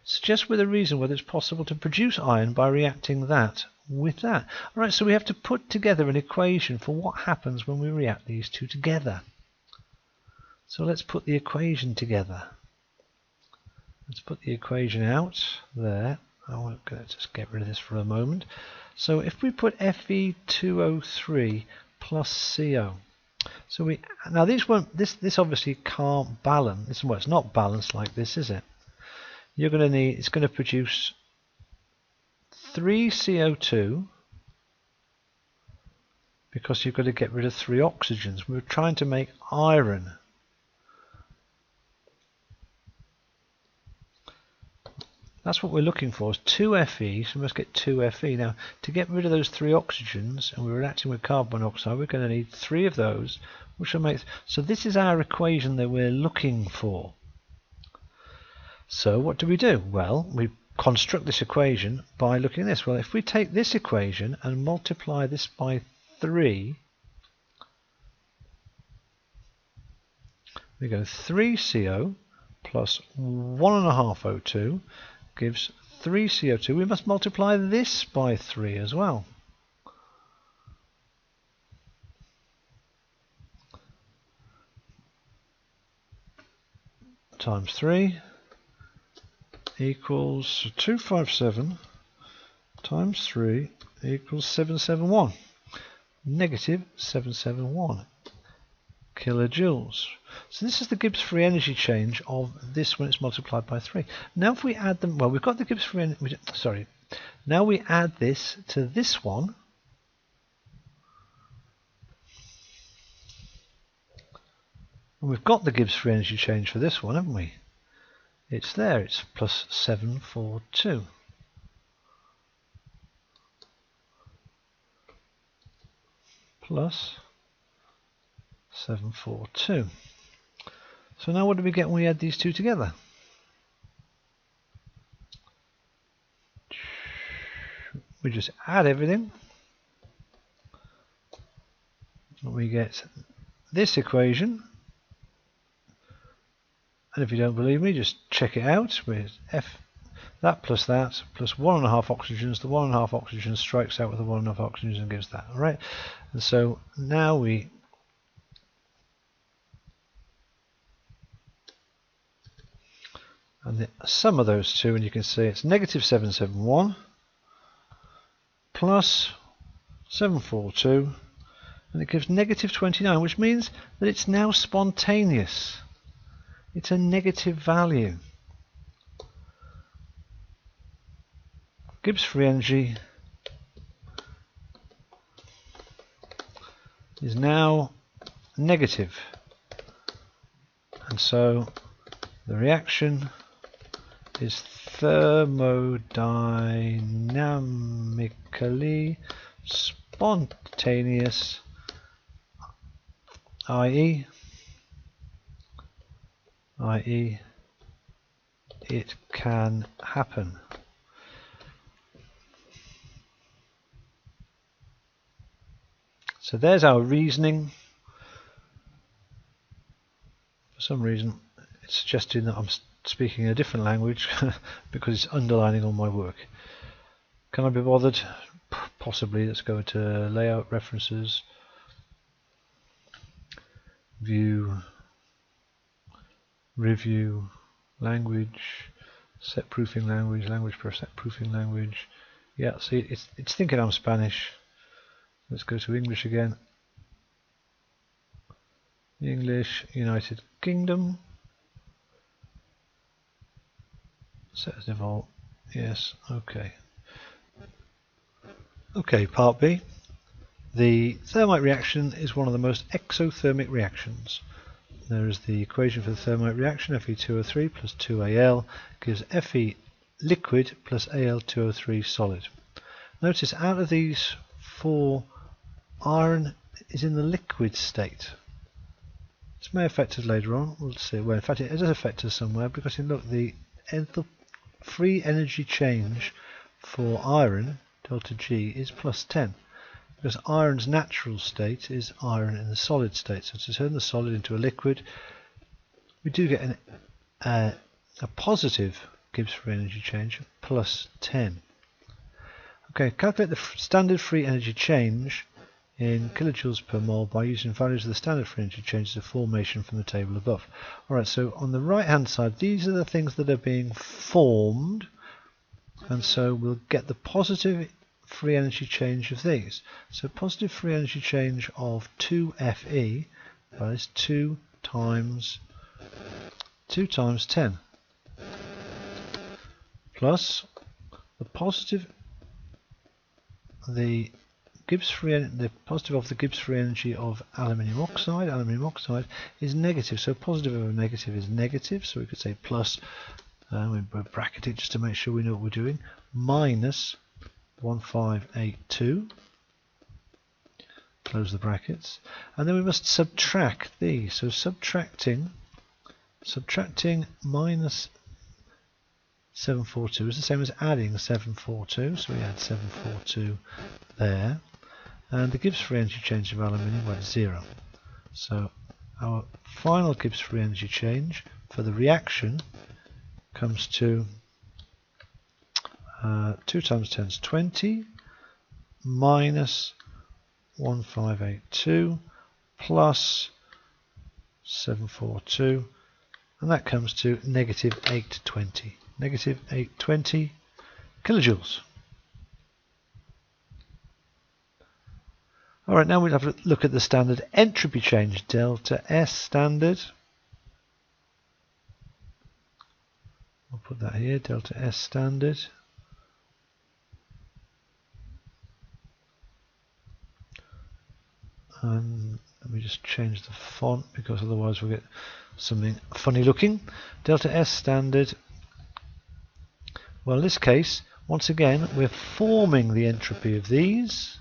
Suggest with a reason whether it's possible to produce iron by reacting that with that. Alright, so we have to put together an equation for what happens when we react these two together. So let's put the equation together. Let's put the equation out there. I'm going to just get rid of this for a moment. So if we put Fe2O3 plus CO. So now these won't. This obviously can't balance. Well, it's not balanced like this, is it? You're going to need. It's going to produce 3 CO2 because you've got to get rid of 3 oxygens. We're trying to make iron. That's what we're looking for, is 2 Fe, so we must get 2 Fe. Now, to get rid of those 3 oxygens, and we're reacting with carbon monoxide, we're going to need 3 of those, which will make... So this is our equation that we're looking for. So what do? Well, we construct this equation by looking at this. Well, if we take this equation and multiply this by 3, we go 3CO plus 1.5 O2 gives 3 CO2. We must multiply this by 3 as well. Times 3 equals 257 times 3 equals 771. Negative 771 kilojoules. So this is the Gibbs free energy change of this when it's multiplied by 3. Now if we add them, well, we've got the Gibbs free energy, sorry. Now we add this to this one. And we've got the Gibbs free energy change for this one, haven't we? It's there, it's plus 742. Plus 742. So now what do we get when we add these two together? We just add everything. We get this equation. And if you don't believe me, just check it out with that plus 1.5 oxygens. The 1.5 oxygen strikes out with the 1.5 oxygens and gives that. All right. And so now we and the sum of those two, and you can see it's negative 771 plus 742, and it gives negative 29, which means that it's now spontaneous. It's a negative value. Gibbs free energy is now negative, and so the reaction is thermodynamically spontaneous, i.e. it can happen. So there's our reasoning. For some reason it's suggesting that I'm speaking a different language because it's underlining all my work. Can I be bothered? Possibly. Let's go to layout, references, view, review, language, set proofing language, language per set proofing language. Yeah, see, it's thinking I'm Spanish. Let's go to English again. English, United Kingdom. Set as default. Yes, okay. Okay, part B. The thermite reaction is one of the most exothermic reactions. There is the equation for the thermite reaction, Fe2O3 plus 2Al gives Fe liquid plus Al2O3 solid. Notice out of these four, iron is in the liquid state. This may affect us later on. We'll see. Well, in fact, it does affect us somewhere because look, the free energy change for iron, delta G, is plus 10. Because iron's natural state is iron in the solid state. So to turn the solid into a liquid, we do get a positive Gibbs free energy change of plus 10. Okay, calculate the standard free energy change in kilojoules per mole by using values of the standard free energy changes of formation from the table above. Alright, so on the right hand side, these are the things that are being formed, and so we'll get the positive free energy change of these. So positive free energy change of 2Fe, well, is 2 times 10 plus the positive the positive of the Gibbs free energy of aluminium oxide. Aluminium oxide is negative, so positive over negative is negative, so we could say plus, we bracket it just to make sure we know what we're doing, minus 1582, close the brackets, and then we must subtract these. So subtracting minus 742 is the same as adding 742, so we add 742 there, and the Gibbs free energy change of aluminium was 0. So our final Gibbs free energy change for the reaction comes to 2 times 10 is 20 minus 1582 plus 742, and that comes to negative 820. Negative 820 kilojoules. Alright, now we'll have a look at the standard entropy change, delta S standard. I'll put that here, delta S standard. And let me just change the font because otherwise we'll get something funny looking. Delta S standard. Well, in this case, once again, we're forming the entropy of these,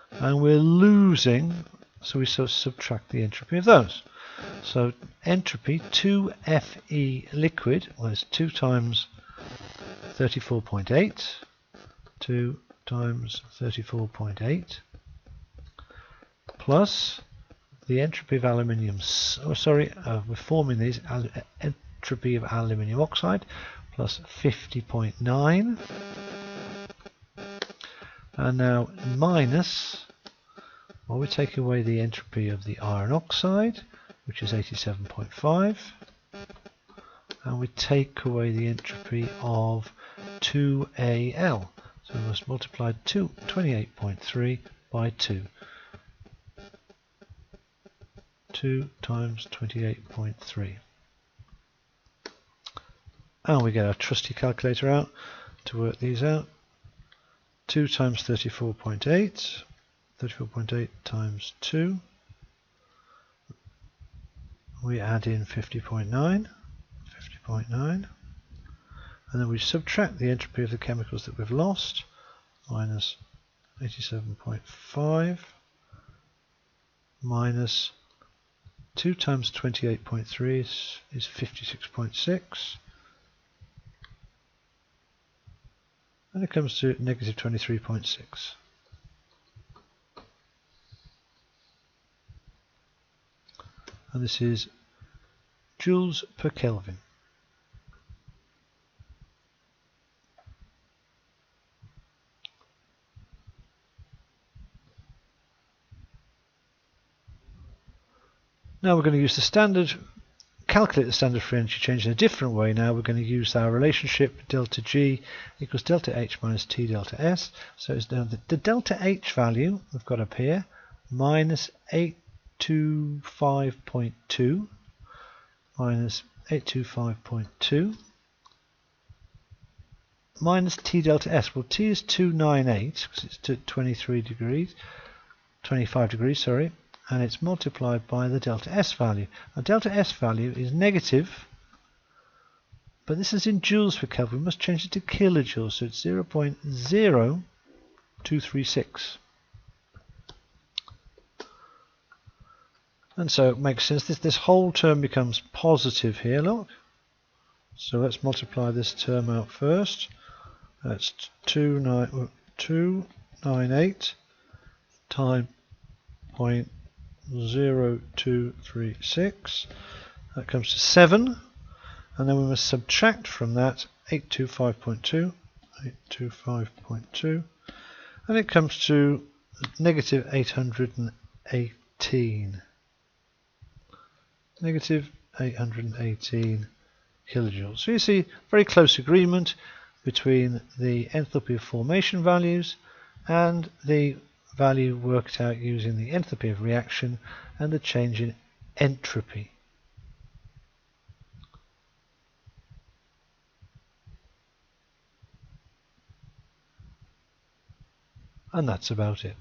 and we're losing, so we subtract the entropy of those. So entropy 2Fe liquid, well, it's 2 times 34.8, 2 times 34.8, plus the entropy of aluminium, we're forming these, entropy of aluminium oxide, plus 50.9, and now minus, well, we take away the entropy of the iron oxide, which is 87.5, and we take away the entropy of 2Al, so we must multiply 28.3 by 2. 2 times 28.3. And we get our trusty calculator out to work these out. 2 times 34.8. 34.8 times 2. We add in 50.9, and then we subtract the entropy of the chemicals that we've lost, minus 87.5, minus 2 times 28.3 is 56.6, and it comes to negative 23.6. And this is joules per Kelvin. Now we're going to use the standard, calculate the standard free energy change in a different way. Now we're going to use our relationship delta G equals delta H minus T delta S. So it's now the delta H value we've got up here, minus 825.2 minus 825.2 minus T delta S. Well, T is 298 because it's to 25 degrees, sorry, and it's multiplied by the delta S value. Now delta S value is negative, but this is in joules per Kelvin. We must change it to kilojoules, so it's 0.0236. And so it makes sense. This whole term becomes positive here, look. So let's multiply this term out first. That's 298 times 0.0236. That comes to 7. And then we must subtract from that 825.2. And it comes to negative 818. Negative 818 kilojoules. So you see very close agreement between the enthalpy of formation values and the value worked out using the enthalpy of reaction and the change in entropy. And that's about it.